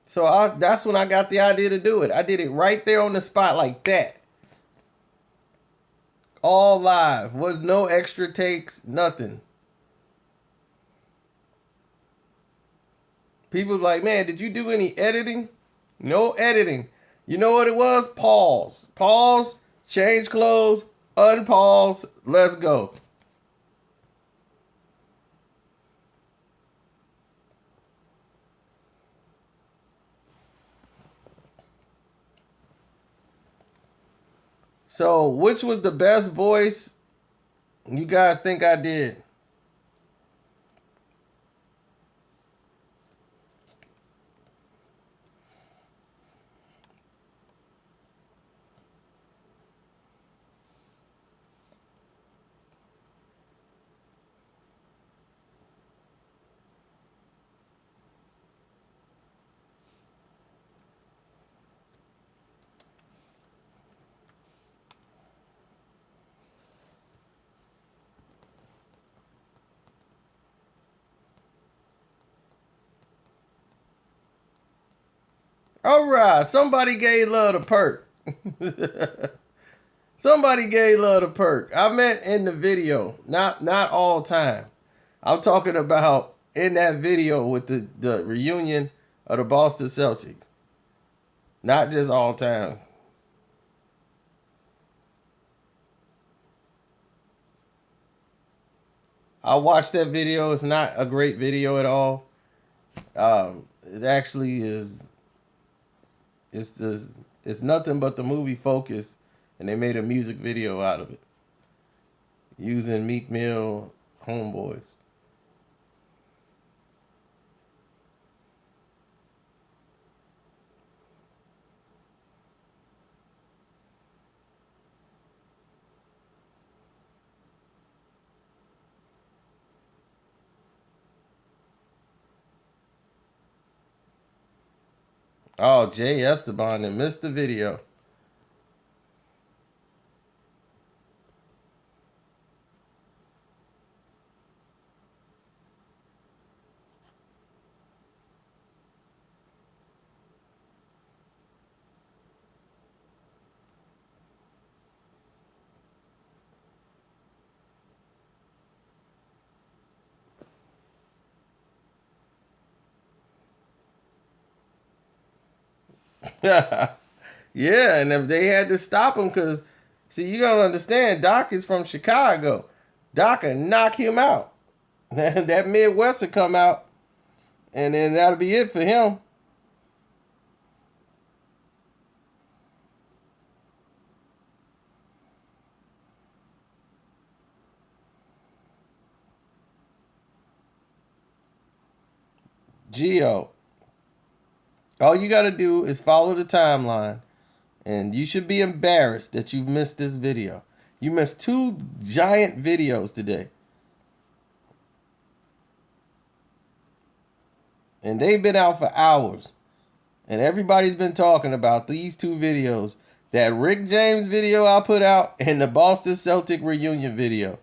So that's when I got the idea to do it. I did it right there on the spot like that. All live. Was no extra takes, nothing. People like, man, did you do any editing? No editing. You know what it was? Pause. Pause. Change clothes. Unpause. Let's go. So, which was the best voice you guys think I did? All right, somebody gave love to Perk. Somebody gave love to Perk. I meant in the video, not all time. I'm talking about in that video with the reunion of the Boston Celtics. Not just all time. I watched that video. It's not a great video at all. It actually is. It's nothing but the movie Focus, and they made a music video out of it using Meek Mill Homeboys. Oh, Jay Esteban and missed the video. Yeah, and if they had to stop him, because, see, you don't understand, Doc is from Chicago. Doc can knock him out. That Midwest will come out, and then that'll be it for him. Geo, all you got to do is follow the timeline, and you should be embarrassed that you missed this video. You missed 2 giant videos today. And they've been out for hours. And everybody's been talking about these 2 videos. That Rick James video I put out and the Boston Celtic reunion video.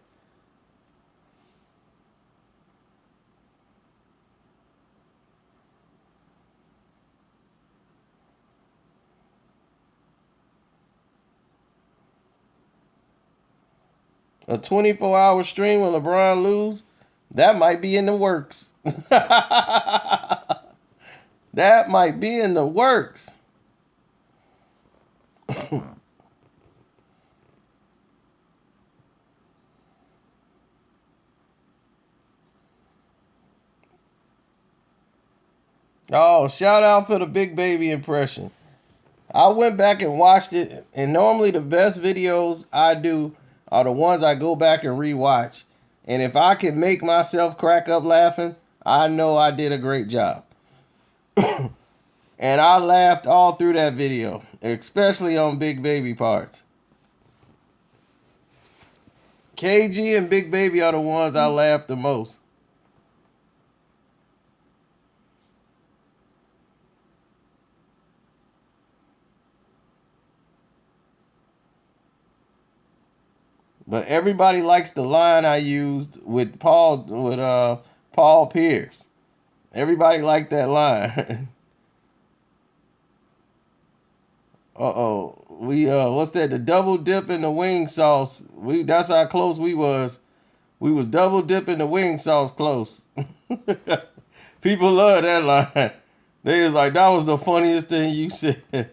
A 24-hour stream when LeBron lose, that might be in the works. That might be in the works. Oh, shout out for the Big Baby impression. I went back and watched it, and normally the best videos I do are the ones I go back and rewatch. And if I can make myself crack up laughing, I know I did a great job. And I laughed all through that video, especially on Big Baby parts. KG and Big Baby are the ones I laughed the most. But everybody likes the line I used with Paul Pierce. Everybody liked that line. Uh-oh. We what's that? The double dip in the wing sauce. That's how close we was. We was double dipping the wing sauce close. People love that line. They was like, that was the funniest thing you said.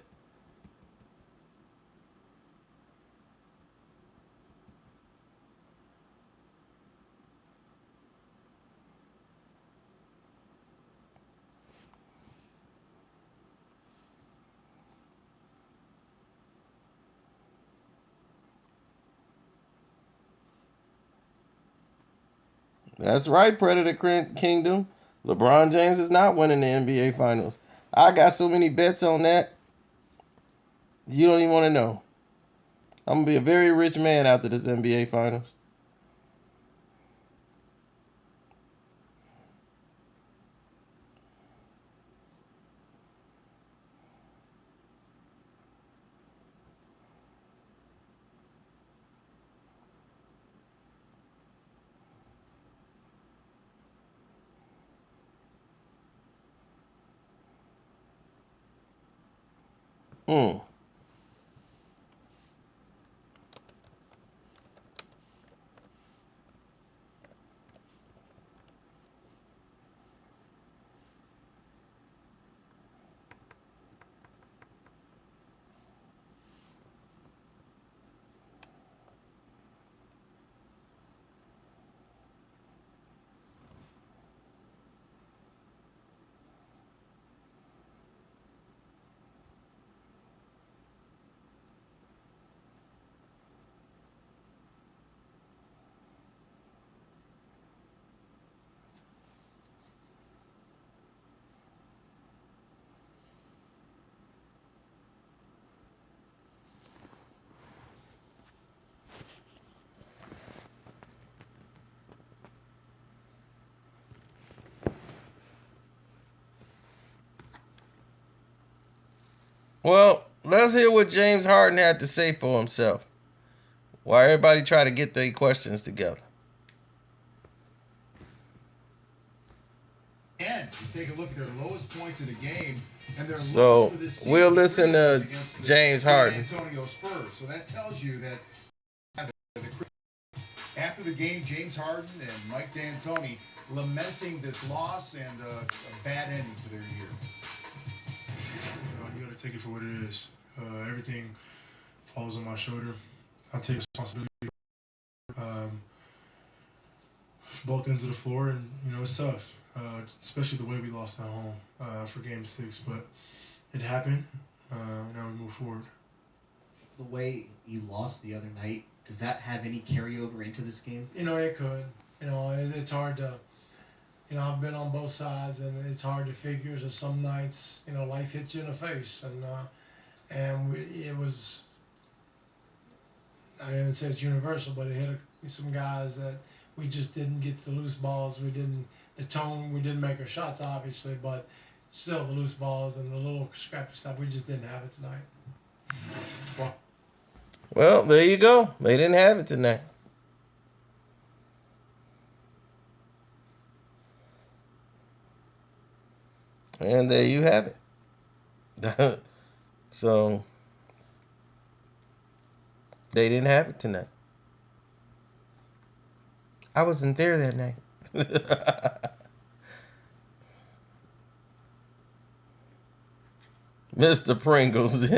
That's right, Predator Kingdom. LeBron James is not winning the NBA Finals. I got so many bets on that. You don't even want to know. I'm going to be a very rich man after this NBA Finals. Mm. Well, let's hear what James Harden had to say for himself. While everybody try to get their questions together. And you take a look at their lowest points in the game, and their So lowest for this season we'll listen to against the James San Harden. Antonio Spurs. So that tells you that after the game, James Harden and Mike D'Antoni lamenting this loss and a bad ending to their year. You want to take it for what it is. Everything falls on my shoulder. I take responsibility um, for both ends of the floor, and it's tough, especially the way we lost at home for Game 6. But it happened. Now we move forward. The way you lost the other night, does that have any carryover into this game? It could. It's hard to. I've been on both sides, and it's hard to figure. So some nights, life hits you in the face, it was. I didn't say it's universal, but it hit some guys that we just didn't get the loose balls. We didn't make our shots, obviously, but still the loose balls and the little scrappy stuff, we just didn't have it tonight. Well, there you go. They didn't have it tonight. And there you have it. So, they didn't have it tonight. I wasn't there that night. Mr. Pringles.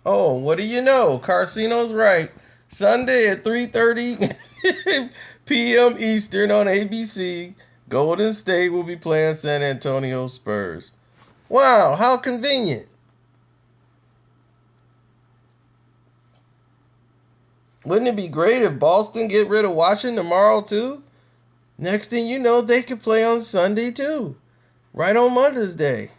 Oh, what do you know? Carcino's right. Sunday at 3:30 p.m. Eastern on ABC, Golden State will be playing San Antonio Spurs. Wow, how convenient. Wouldn't it be great if Boston get rid of Washington tomorrow too? Next thing you know, they could play on Sunday too. Right on Mother's Day.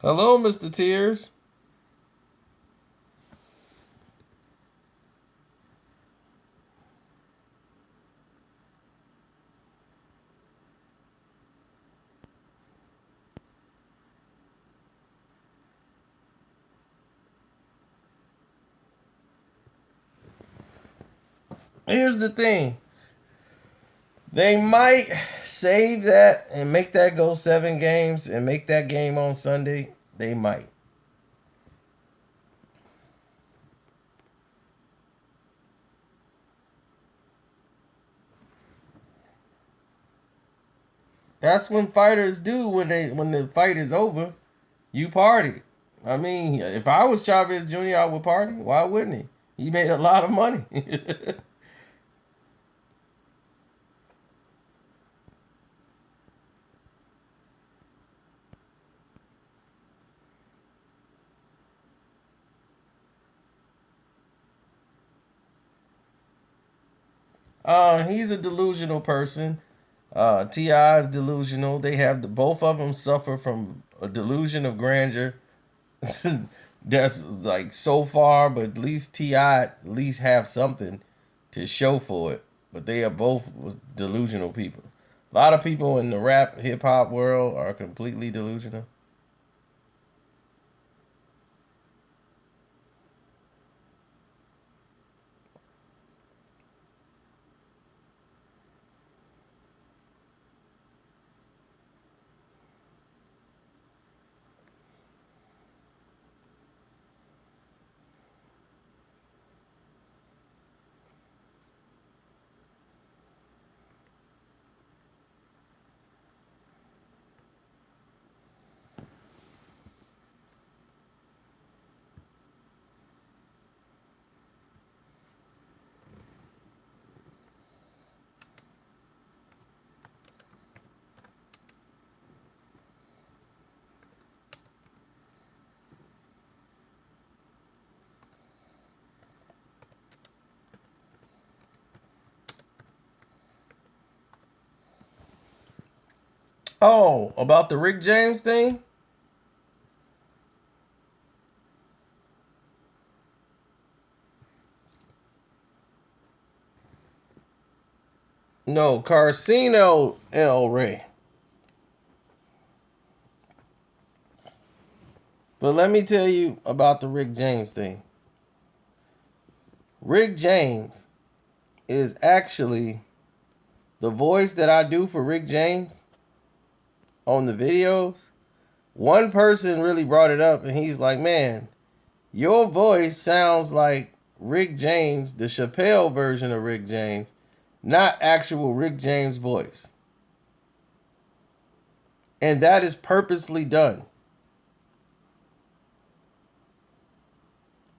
Hello, Mr. Tears. Here's the thing. They might save that and make that go 7 games and make that game on Sunday. They might. That's when fighters do when the fight is over. You party. I mean, if I was Chavez Jr., I would party. Why wouldn't he? He made a lot of money. He's a delusional person. T.I. is delusional. They have both of them suffer from a delusion of grandeur. That's like so far, but at least T.I. at least have something to show for it. But they are both delusional people. A lot of people in the rap hip hop world are completely delusional. Oh, about the Rick James thing? No, Carcino El Rey. But let me tell you about the Rick James thing. Rick James is actually the voice that I do for Rick James on the videos. One person really brought it up and he's like, man, your voice sounds like Rick James, the Chappelle version of Rick James, not actual Rick James' voice. And that is purposely done.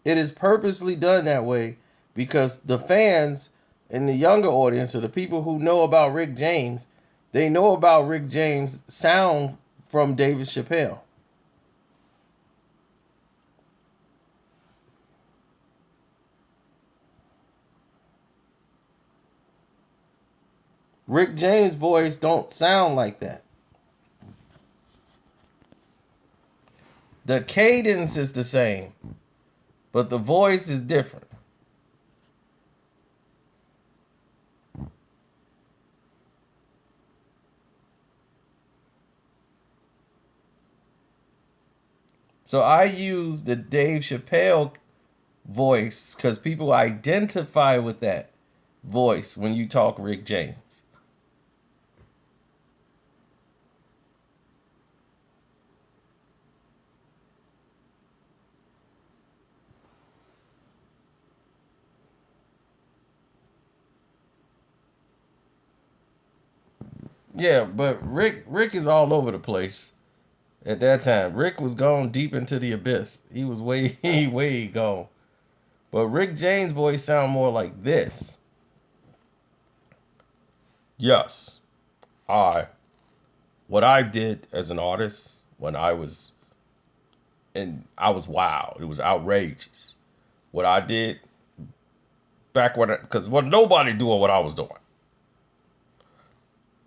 It is purposely done that way because the fans and the younger audience, or the people who know about Rick James, they know about Rick James' sound from David Chappelle. Rick James' voice don't sound like that. The cadence is the same, but the voice is different. So I use the Dave Chappelle voice because people identify with that voice when you talk Rick James. Yeah, but Rick is all over the place at that time. Rick was gone deep into the abyss. He was way way gone. But Rick James' voice sound more like this. Yes, what I did as an artist when I was wild. It was outrageous. What I did back when, because nobody doing what I was doing.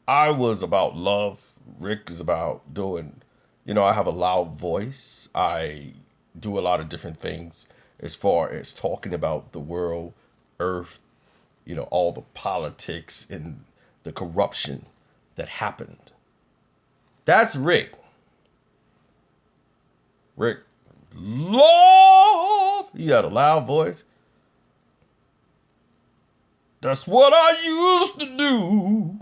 I was about love. Rick is about doing, I have a loud voice. I do a lot of different things as far as talking about the world, earth, all the politics and the corruption that happened. That's Rick. Rick, love. He had a loud voice. That's what I used to do.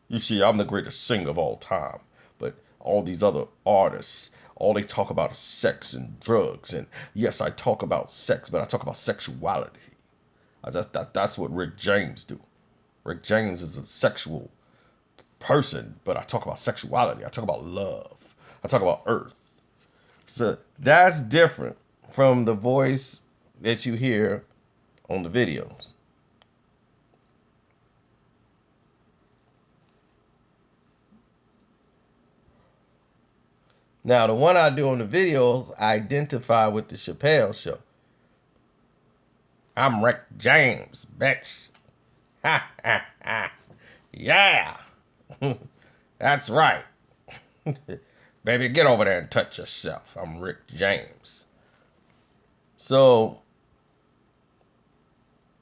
You see, I'm the greatest singer of all time. But all these other artists, all they talk about is sex and drugs. And yes, I talk about sex, but I talk about sexuality. That's what Rick James do. Rick James is a sexual person, but I talk about sexuality. I talk about love. I talk about earth. So that's different from the voice that you hear on the videos. Now, the one I do on the videos, I identify with the Chappelle show. I'm Rick James, bitch. Ha, ha, ha. Yeah. That's right. Baby, get over there and touch yourself. I'm Rick James. So,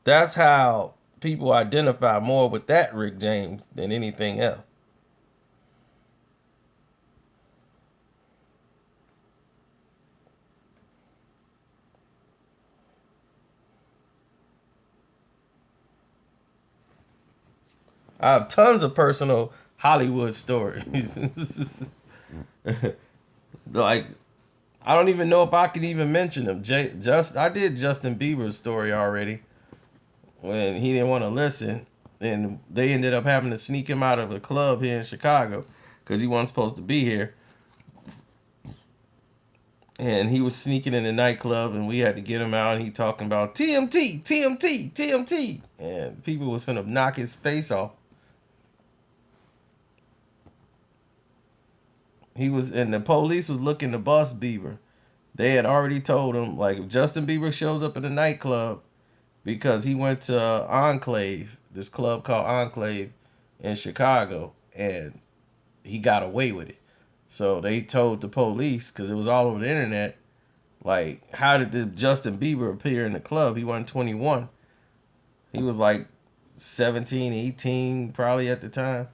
that's how people identify more with that Rick James than anything else. I have tons of personal Hollywood stories. Like, I don't even know if I can even mention them. I did Justin Bieber's story already when he didn't want to listen, and they ended up having to sneak him out of a club here in Chicago because he wasn't supposed to be here. And he was sneaking in the nightclub, and we had to get him out. And he talking about TMT, TMT, TMT, and people was finna knock his face off. And the police was looking to bust Bieber. They had already told him, like, if Justin Bieber shows up at a nightclub, because he went to Enclave, this club called Enclave in Chicago, and he got away with it. So they told the police, because it was all over the internet, like, how did the Justin Bieber appear in the club? He wasn't 21. He was like 17, 18 probably at the time.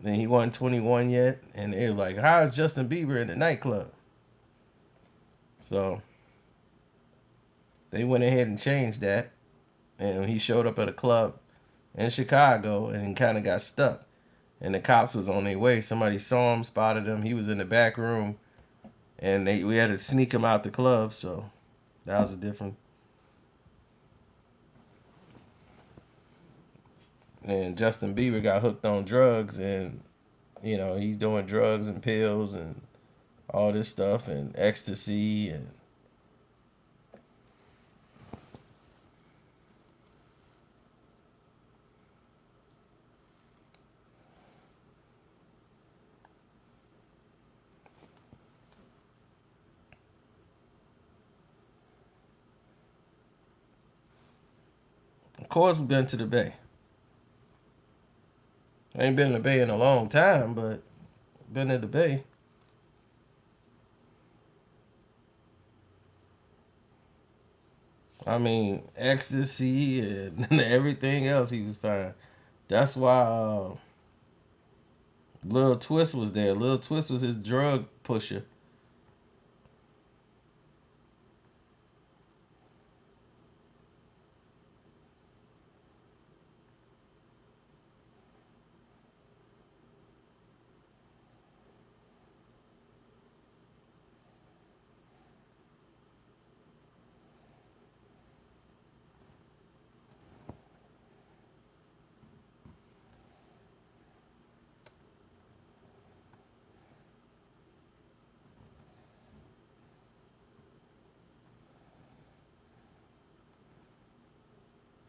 And he wasn't 21 yet. And they were like, how is Justin Bieber in the nightclub? So they went ahead and changed that. And he showed up at a club in Chicago and kind of got stuck. And the cops was on their way. Somebody saw him, spotted him. He was in the back room. And we had to sneak him out the club. So that was a different. And Justin Bieber got hooked on drugs. And, he's doing drugs and pills and all this stuff and ecstasy and of course we've been to the Bay. I ain't been to the Bay in a long time, but been to the Bay. I mean, ecstasy and everything else, he was fine. That's why Lil Twist was there. Lil Twist was his drug pusher.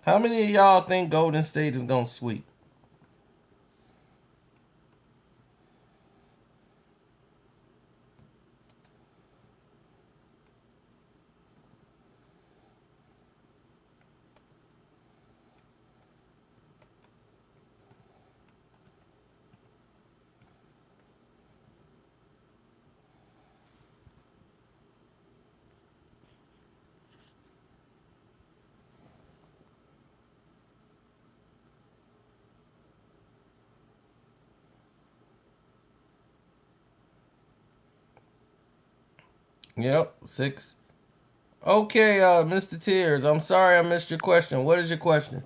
How many of y'all think Golden State is going to sweep? Yep, 6. Okay, Mr. Tears, I'm sorry I missed your question. What is your question?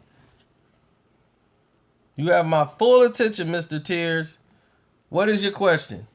You have my full attention, Mr. Tears. What is your question?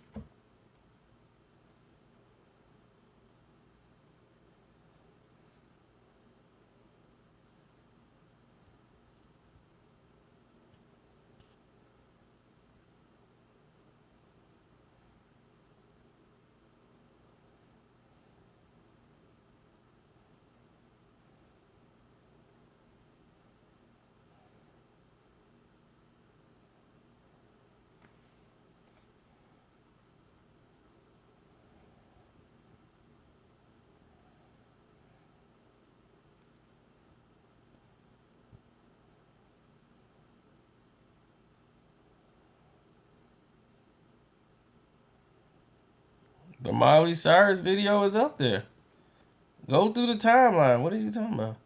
The Miley Cyrus video is up there. Go through the timeline. What are you talking about?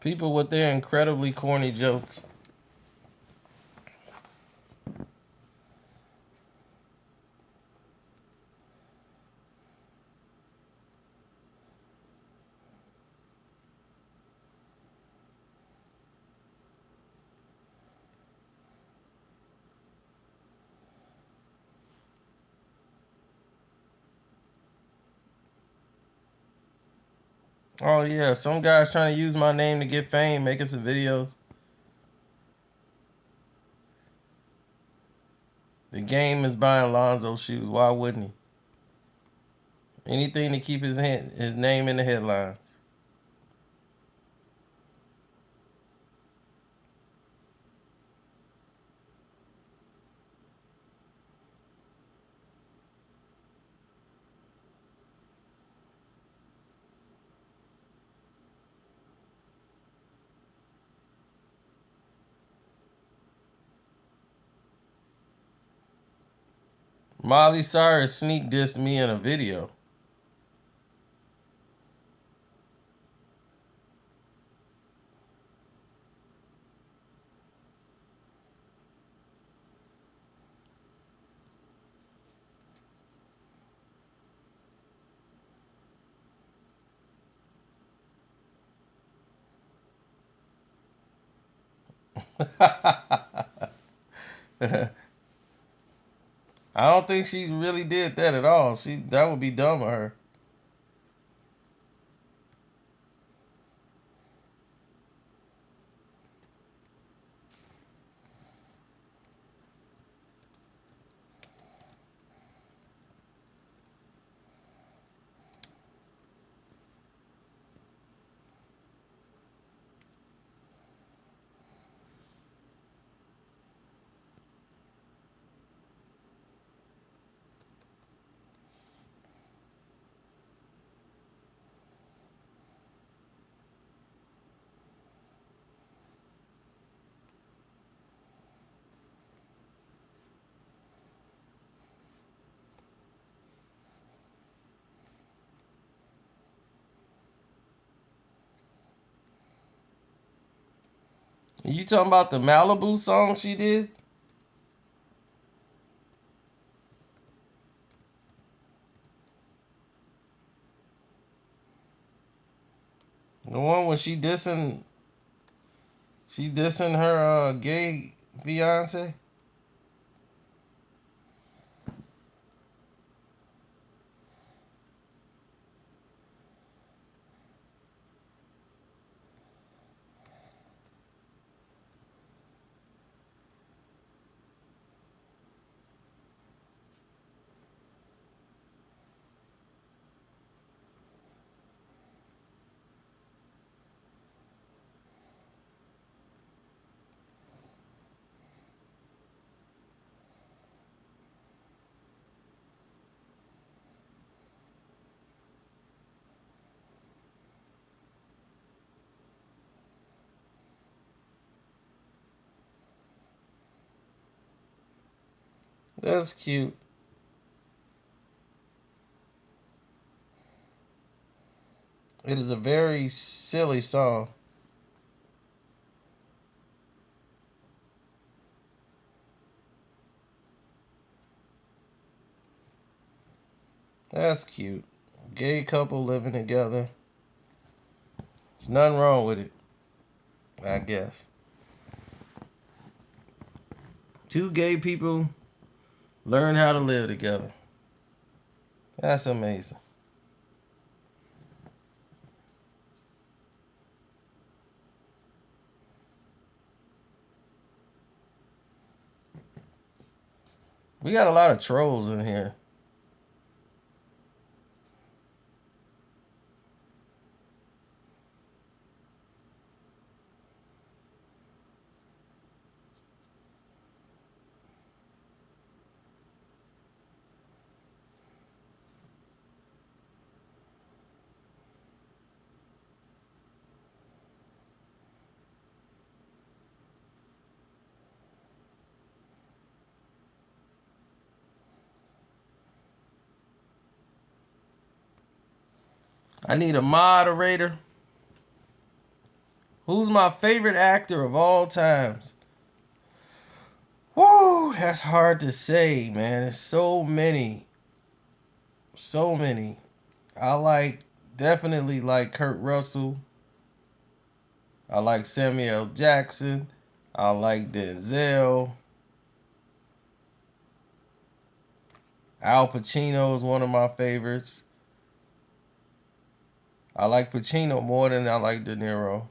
People with their incredibly corny jokes. Oh yeah, some guy's trying to use my name to get fame, making some videos. The game is buying Lonzo shoes. Why wouldn't he? Anything to keep his name in the headlines. Miley Cyrus sneak dissed me in a video. I don't think she really did that at all. That would be dumb of her. You talking about the Malibu song she did? The one when she dissing her gay fiance? That's cute. It is a very silly song. That's cute. Gay couple living together. There's nothing wrong with it, I guess. Two gay people learn how to live together. That's amazing. We got a lot of trolls in here. I need a moderator. Who's my favorite actor of all times? Woo, that's hard to say, man. There's so many. So many. Definitely like Kurt Russell. I like Samuel Jackson. I like Denzel. Al Pacino is one of my favorites. I like Pacino more than I like De Niro.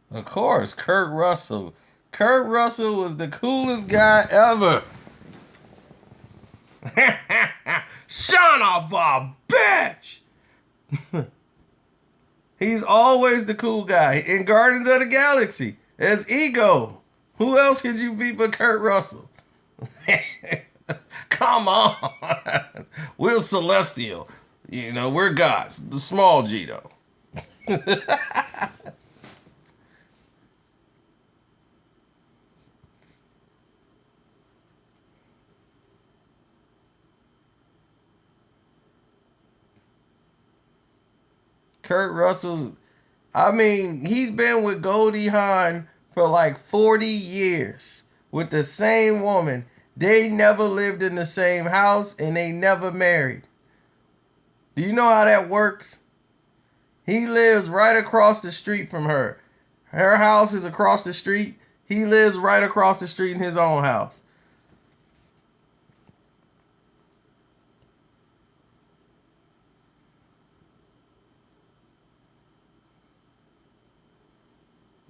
Of course, Kurt Russell. Kurt Russell was the coolest guy ever. Son of a bitch! He's always the cool guy. In Guardians of the Galaxy, as Ego. Who else could you be but Kurt Russell? Come on. We're celestial. We're gods. The small G, though. Kurt Russell's, he's been with Goldie Hawn for like 40 years with the same woman. They never lived in the same house and they never married. Do you know how that works? He lives right across the street from her. Her house is across the street. He lives right across the street in his own house.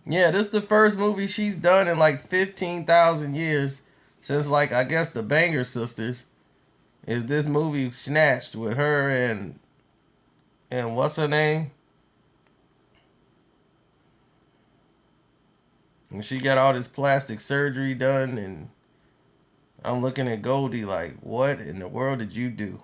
Yeah, this is the first movie she's done in like 15,000 years since, like, I guess the Banger Sisters. Is this movie Snatched with her and what's her name? And she got all this plastic surgery done, and I'm looking at Goldie like, what in the world did you do?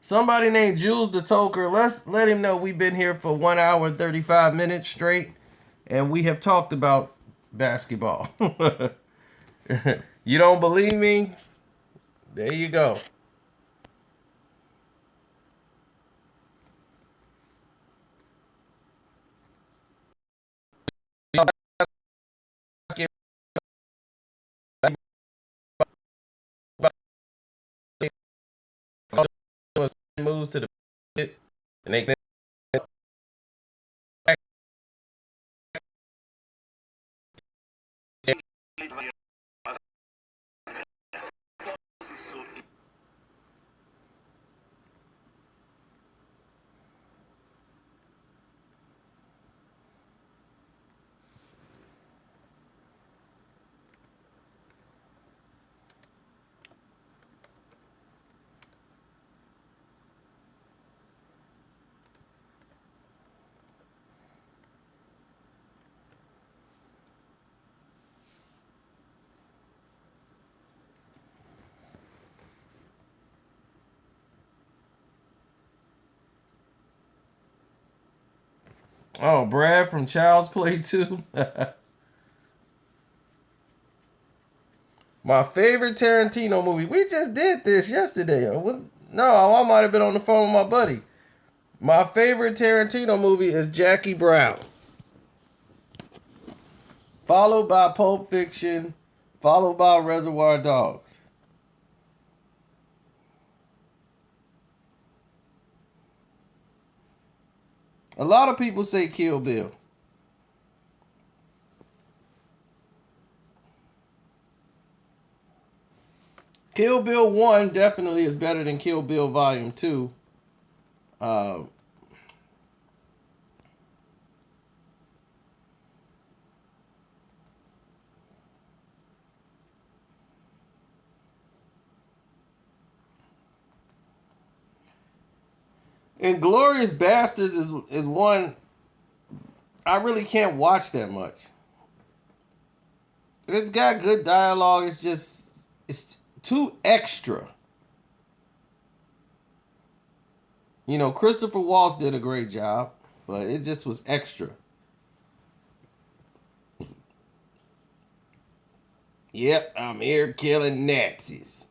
Somebody named Jules the Toker, let's let him know we've been here for 1 hour and 35 minutes straight, and we have talked about basketball. You don't believe me? There you go. Moves to the pit, and they Oh, Brad from Child's Play 2. My favorite Tarantino movie. We just did this yesterday. No, I might have been on the phone with my buddy. My favorite Tarantino movie is Jackie Brown. Followed by Pulp Fiction. Followed by Reservoir Dogs. A lot of people say Kill Bill. Kill Bill 1 definitely is better than Kill Bill Volume 2. Inglourious Bastards is one I really can't watch that much. It's got good dialogue. It's too extra. Christopher Waltz did a great job, but it just was extra. Yep, I'm here killing Nazis.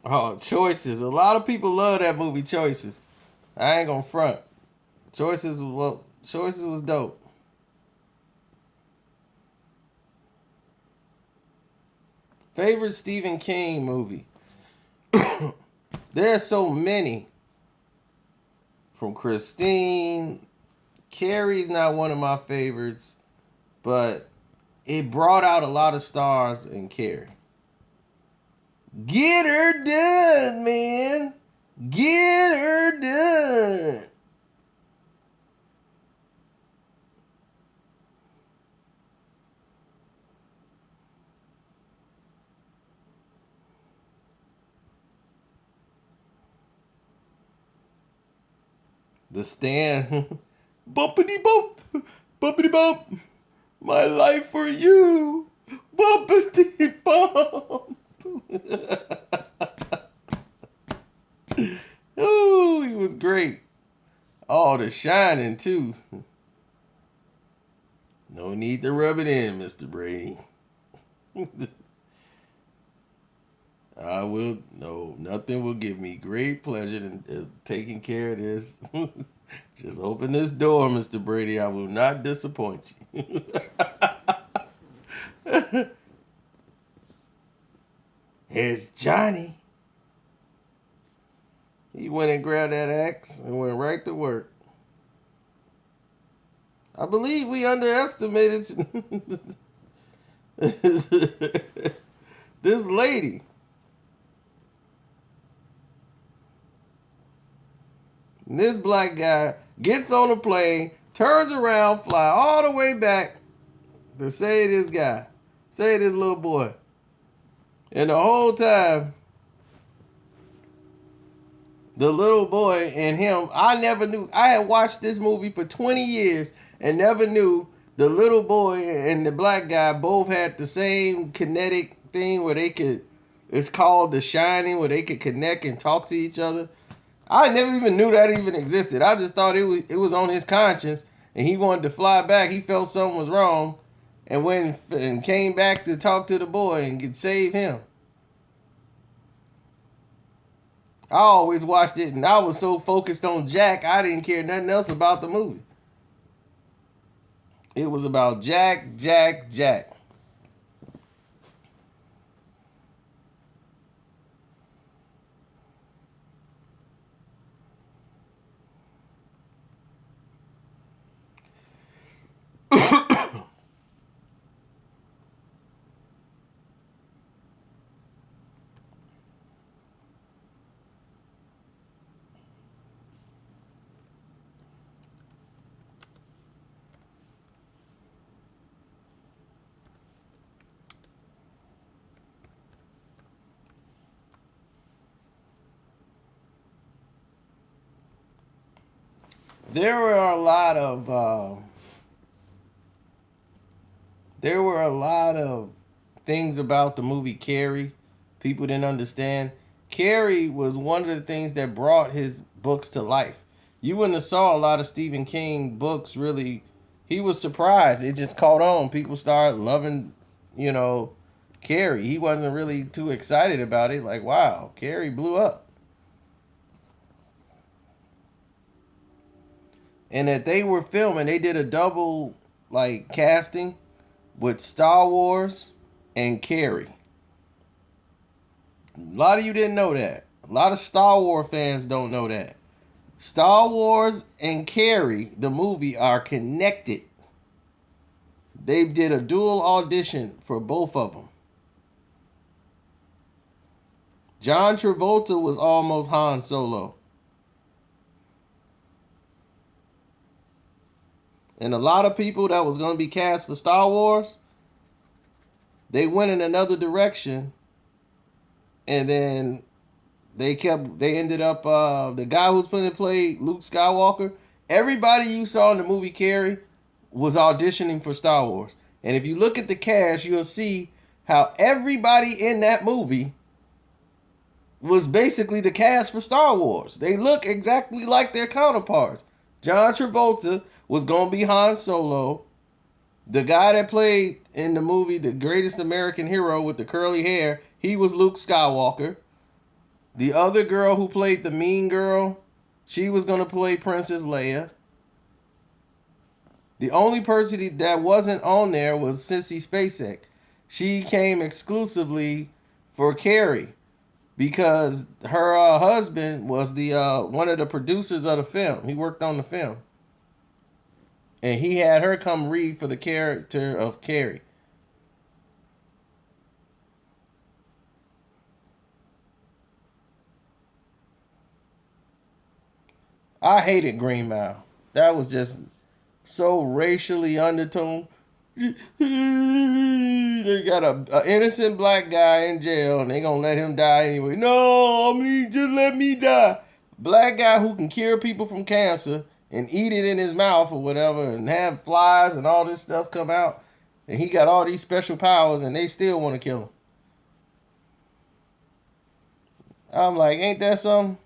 Oh, Choices. A lot of people love that movie, Choices. I ain't gonna front. Choices was dope. Favorite Stephen King movie? There's so many. From Christine. Carrie's not one of my favorites, but it brought out a lot of stars in Carrie. Get her done, man. Get her done. The Stand. Bumpity bump. Bumpity bump. My life for you. Bumpity bump. Oh, he was great. Oh, The Shining, too. No need to rub it in, Mr. Brady. I will, no, nothing will give me great pleasure in taking care of this. Just open this door, Mr. Brady. I will not disappoint you. Here's Johnny. He went and grabbed that axe and went right to work. I believe we underestimated this lady. And this black guy gets on a plane, turns around, fly all the way back to save this guy, save this little boy. And the whole time, the little boy and him, I never knew. I had watched this movie for 20 years and never knew the little boy and the black guy both had the same kinetic thing where they could, it's called The Shining, where they could connect and talk to each other. I never even knew that even existed. I just thought it was on his conscience and he wanted to fly back. He felt something was wrong and went and came back to talk to the boy and save him. I always watched it and I was so focused on Jack, I didn't care nothing else about the movie. It was about Jack, Jack, Jack. There were a lot of things about the movie Carrie people didn't understand. Carrie was one of the things that brought his books to life. You wouldn't have saw a lot of Stephen King books really. He was surprised. It just caught on. People started loving, Carrie. He wasn't really too excited about it. Like, wow, Carrie blew up. And that they were filming, they did a double casting with Star Wars and Carrie. A lot of you didn't know that. A lot of Star Wars fans don't know that. Star Wars and Carrie, the movie, are connected. They did a dual audition for both of them. John Travolta was almost Han Solo. And a lot of people that was going to be cast for Star Wars, they went in another direction. And then they ended up, the guy who's going to play Luke Skywalker, everybody you saw in the movie Carrie was auditioning for Star Wars. And if you look at the cast, you'll see how everybody in that movie was basically the cast for Star Wars. They look exactly like their counterparts. John Travolta was going to be Han Solo. The guy that played in the movie The Greatest American Hero with the curly hair, he was Luke Skywalker. The other girl who played the mean girl, she was going to play Princess Leia. The only person that wasn't on there was Sissy Spacek. She came exclusively for Carrie because her husband was the one of the producers of the film. He worked on the film. And he had her come read for the character of Carrie. I hated Green Mile. That was just so racially undertoned. They got a innocent black guy in jail and they gonna let him die anyway. No, I mean, just let me die. Black guy who can cure people from cancer and eat it in his mouth or whatever and have flies and all this stuff come out. And he got all these special powers and they still want to kill him. I'm like, ain't that something?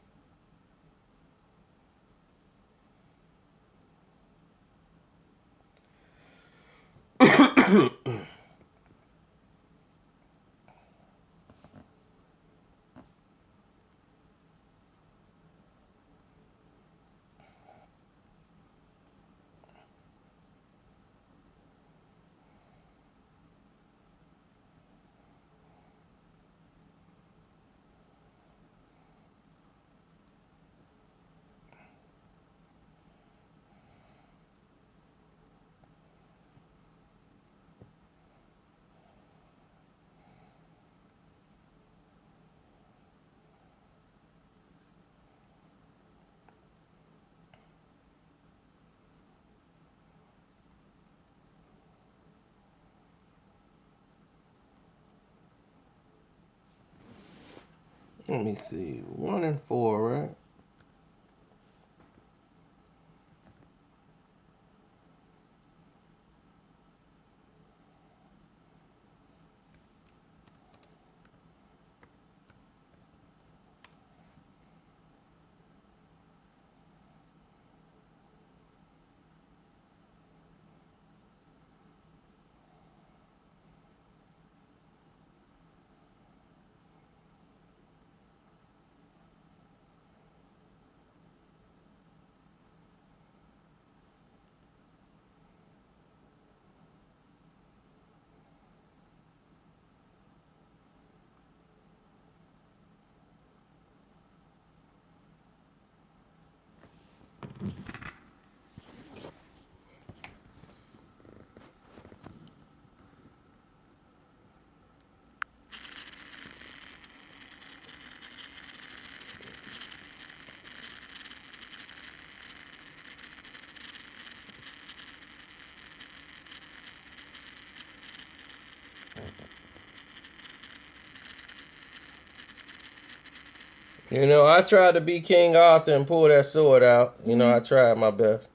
Let me see. 1 and 4, right? You know, I tried to be King Arthur and pull that sword out. You know, I tried my best.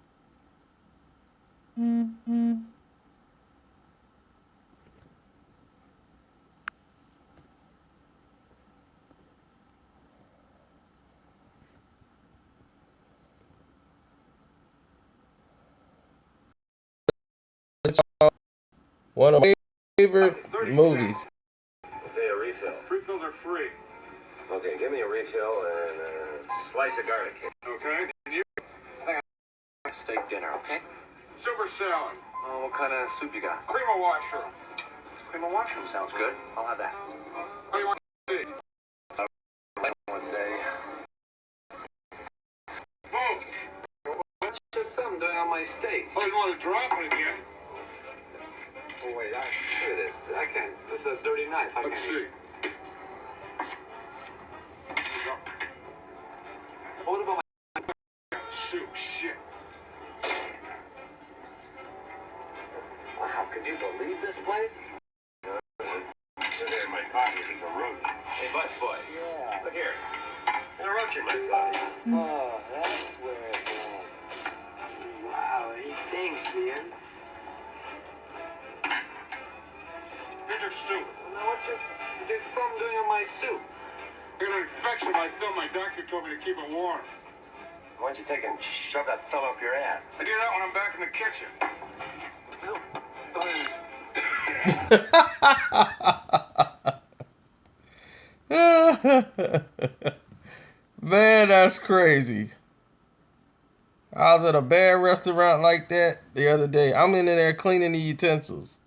One of my favorite movies. Okay, a refill. Refills are free. Okay, give me a refill and a slice of garlic. Okay. And you? Steak dinner, okay? Super salad. Oh, what kind of soup you got? Cream of washroom. Cream of mushroom sounds good. I'll have that. What do you want to see? I would say. Boom. What's your thumb doing on my steak? Oh, you want to drop it again? Oh, wait, I can't. This is a dirty knife. I Let's can't see. eat. What about Soup. Shit. Wow, can you believe this place? Today my pocket is a road. Hey, busboy. Yeah. Look here. Interrupt you, my buddy. Oh, that's where it's at. Wow, he thinks, man. Here's your soup. Now, what's your thumb doing on my soup? I got an infection in my thumb. My doctor told me to keep it warm. Why don't you take and shove that thumb up your ass? I do that when I'm back in the kitchen. That's crazy. I was at a bad restaurant like that the other day. I'm in there cleaning the utensils.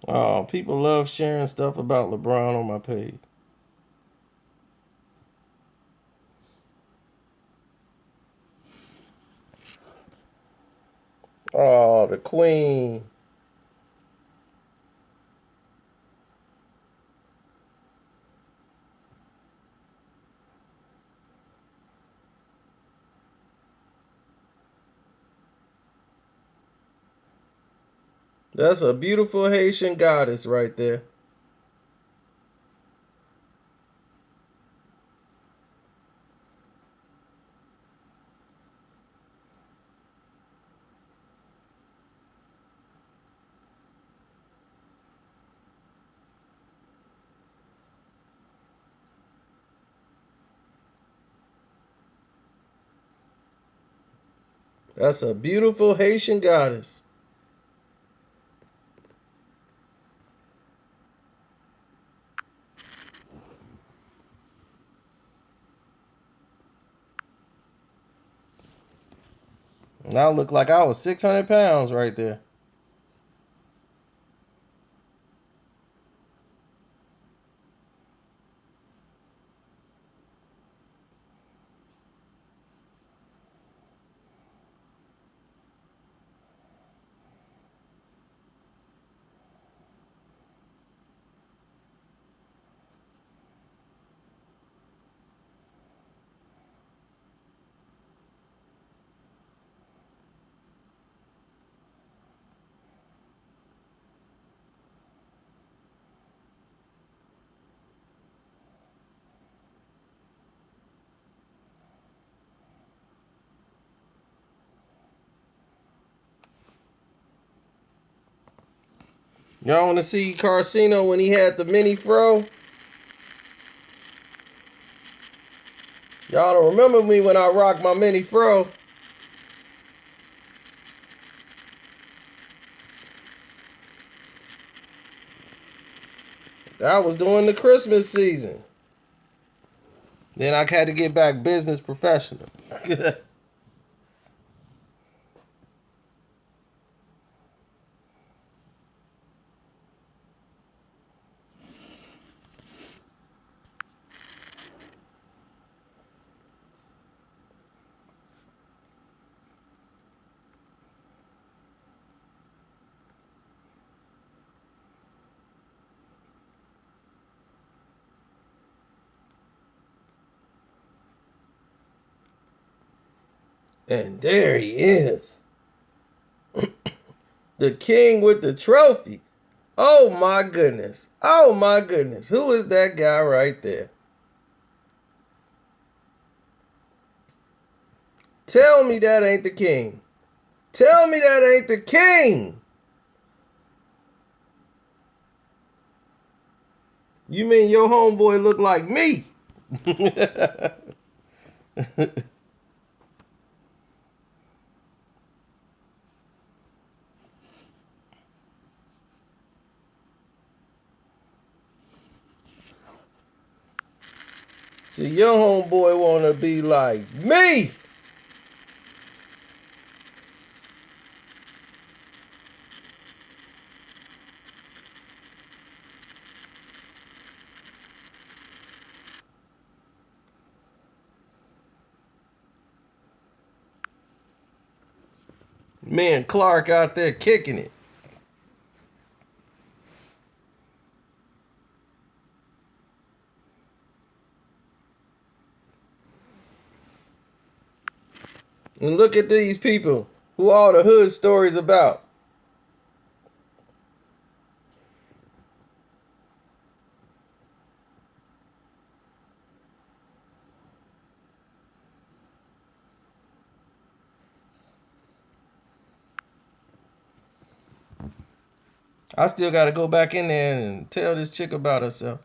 Oh, people love sharing stuff about LeBron on my page. Oh, the Queen. That's a beautiful Haitian goddess right there. That's a beautiful Haitian goddess. And I look like I was 600 pounds right there. Y'all want to see Carcino when he had the mini fro? Y'all don't remember me when I rocked my mini fro. That was during the Christmas season. Then I had to get back business professional. And there he is. The king with the trophy. Oh my goodness. Oh my goodness. Who is that guy right there? Tell me that ain't the king. Tell me that ain't the king. You mean your homeboy look like me? See, your homeboy wanna be like me. Man, Clark out there kicking it. And look at these people who all the hood stories about. I still got to go back in there and tell this chick about herself.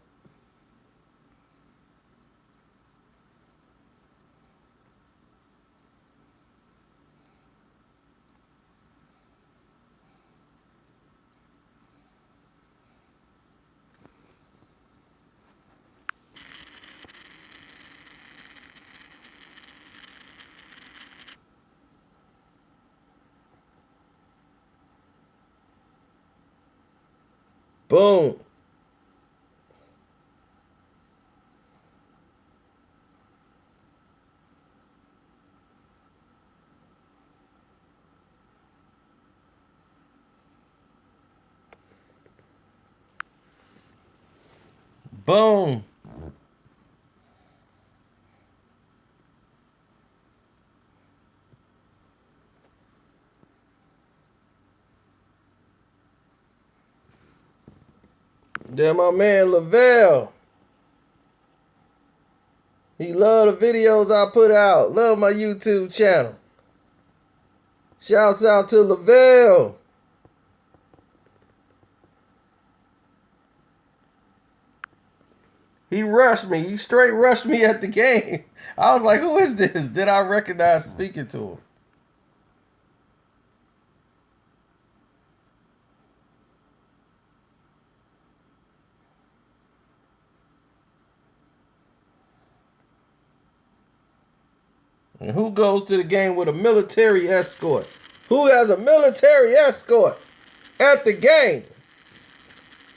Boom. Boom. There my man Lavelle. He love the videos I put out. Love my YouTube channel. Shouts out to Lavelle. He rushed me. He straight rushed me at the game. I was like, who is this? Did I recognize speaking to him? And who goes to the game with a military escort? Who has a military escort at the game?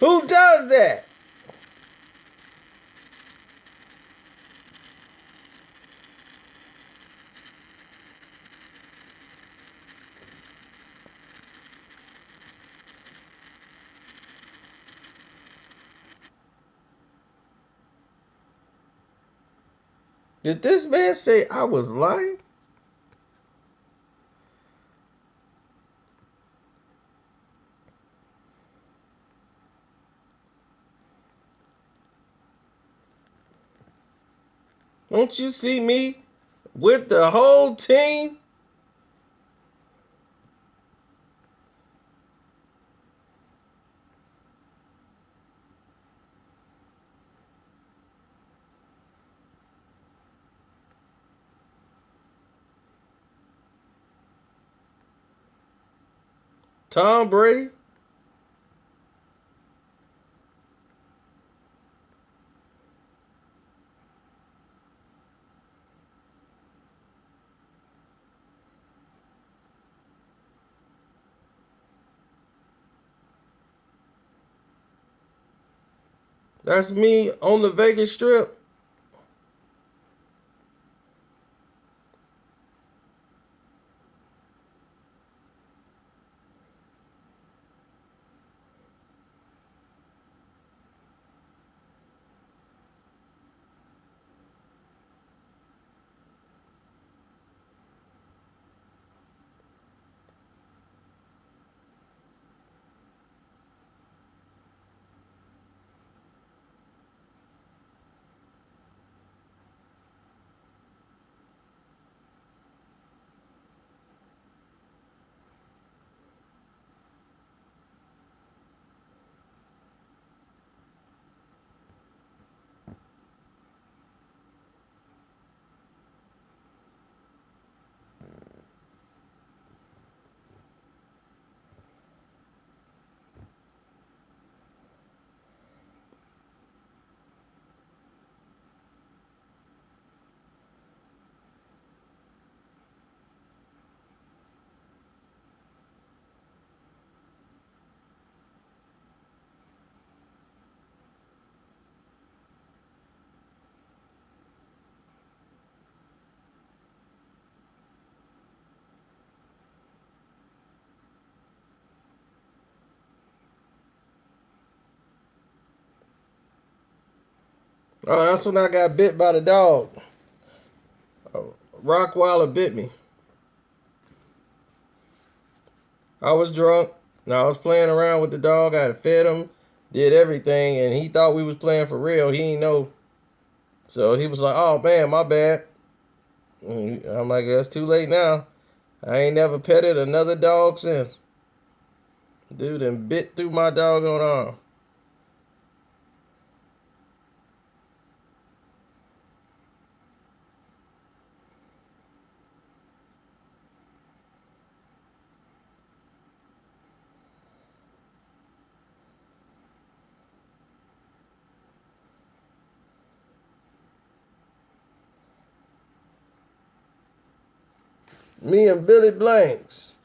Who does that? Did this man say I was lying? Don't you see me with the whole team? Tom Brady? That's me on the Vegas Strip. Oh, that's when I got bit by the dog. Rockwaller bit me. I was drunk. And I was playing around with the dog. I had fed him, did everything, and he thought we was playing for real. He didn't know. So he was like, "Oh man, my bad." And I'm like, "That's too late now. I ain't never petted another dog since." Dude, and bit through my doggone arm. Me and Billy Blanks.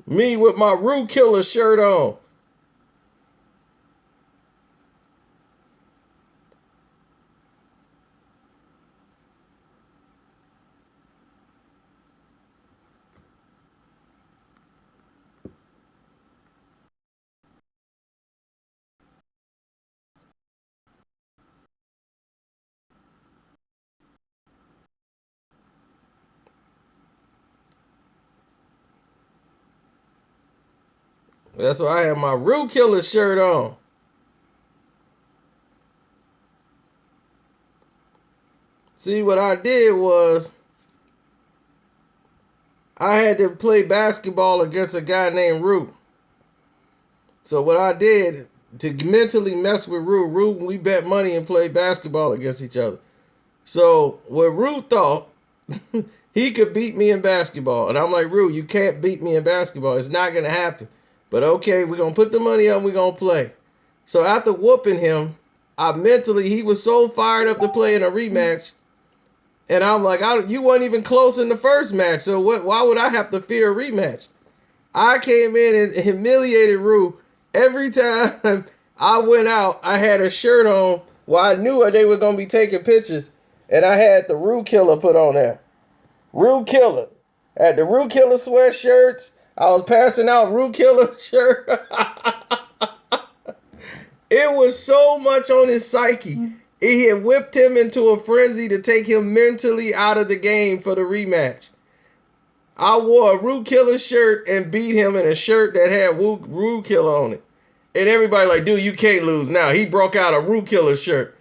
Me with my Rue Killer shirt on. That's why I had my Rue Killer shirt on. See, what I did was I had to play basketball against a guy named Rue. So what I did to mentally mess with Rue, we bet money and played basketball against each other. So what Rue thought he could beat me in basketball. And I'm like, Rue, you can't beat me in basketball. It's not going to happen. But okay, we're going to put the money up and we're going to play. So after whooping him, he was so fired up to play in a rematch. And I'm like, you weren't even close in the first match. So why would I have to fear a rematch? I came in and humiliated Rue. Every time I went out, I had a shirt on where I knew they were going to be taking pictures. And I had the Rue Killer put on there. Rue Killer. I had the Rue Killer sweatshirts. I was passing out Rue Killer shirt. It was so much on his psyche. It had whipped him into a frenzy to take him mentally out of the game for the rematch. I wore a Rue Killer shirt and beat him in a shirt that had Rue Killer on it. And everybody like, dude, you can't lose now. He broke out a Rue Killer shirt.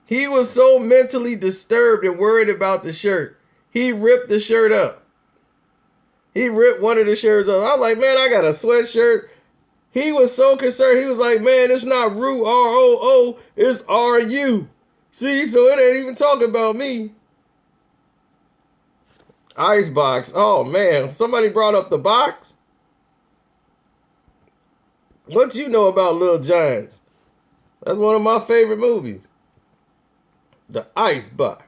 He was so mentally disturbed and worried about the shirt. He ripped the shirt up. He ripped one of the shirts up. I was like, man, I got a sweatshirt. He was so concerned. He was like, man, it's not Rue, R-O-O, it's R-U. See, so it ain't even talking about me. Icebox. Oh, man. Somebody brought up the box? What you know about Little Giants? That's one of my favorite movies. The Icebox.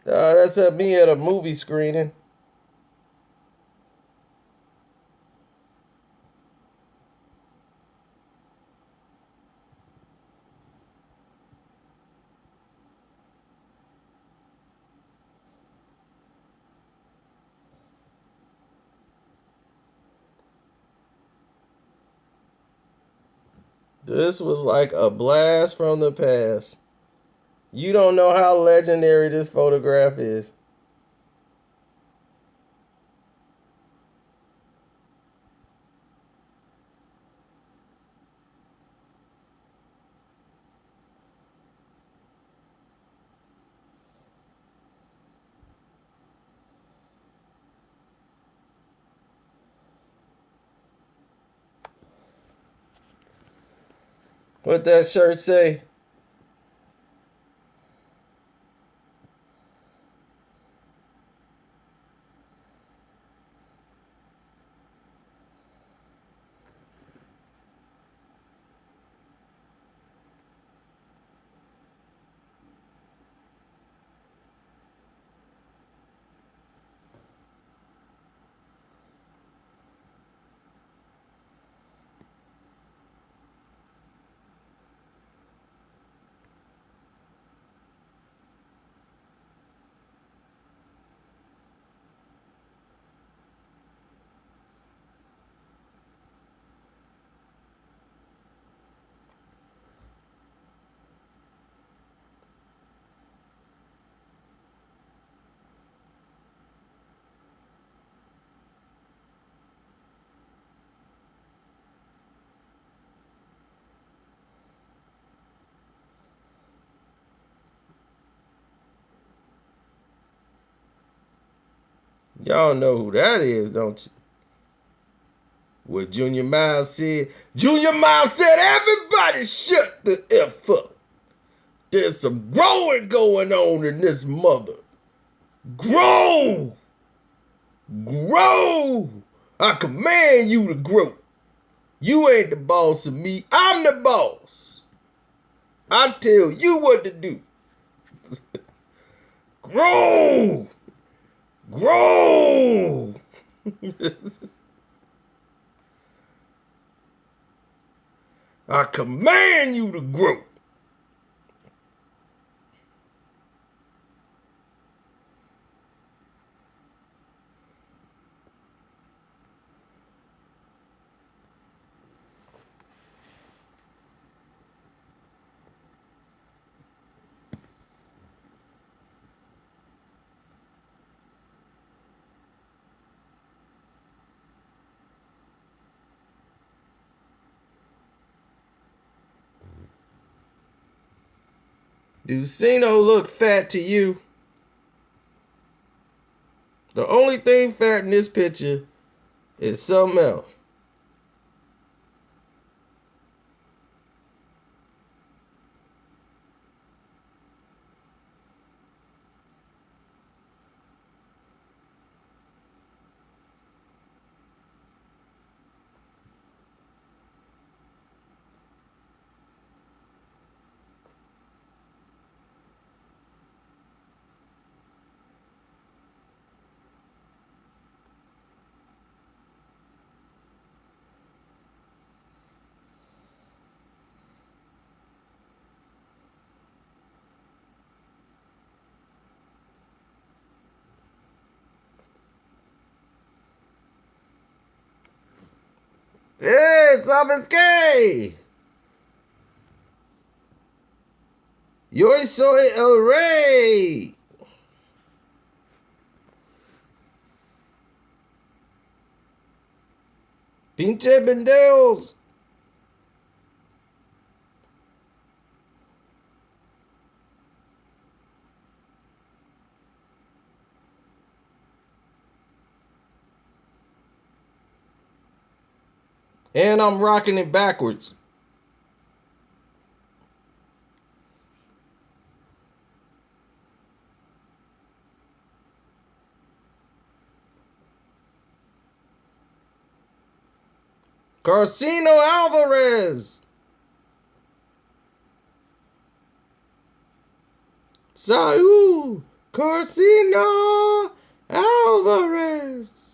That's at me at a movie screening. This was like a blast from the past. You don't know how legendary this photograph is. What that shirt say? Y'all know who that is, don't you? What Junior Miles said. Junior Miles said, everybody shut the F up. There's some growing going on in this mother. Grow! Grow! I command you to grow. You ain't the boss of me. I'm the boss. I tell you what to do. Grow! Grow! I command you to grow. Do Cino look fat to you? The only thing fat in this picture is something else. Hey, ¿sabes qué? Yo soy el rey. Pinche pendejos. And I'm rocking it backwards. Carcino Alvarez. Saúl Carcino Alvarez.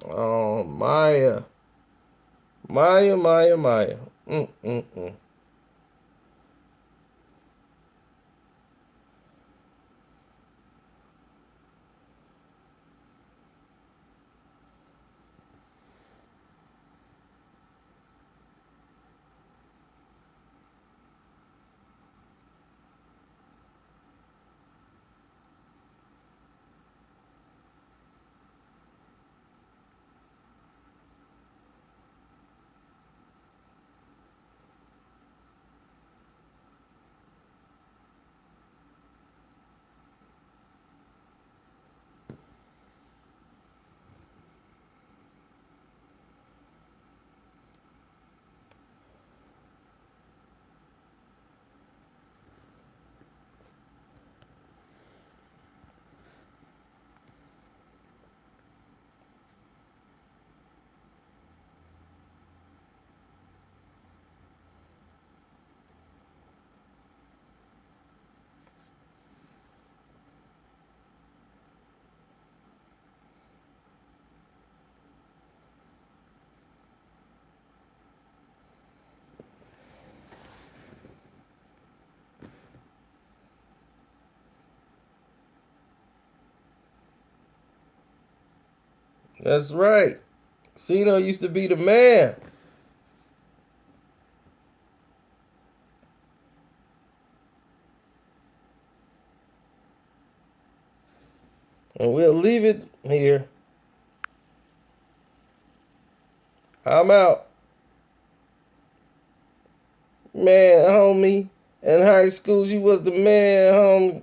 Oh, Maya. Maya. That's right. Cino used to be the man. And we'll leave it here. I'm out. Man, homie. In high school, you was the man, homie.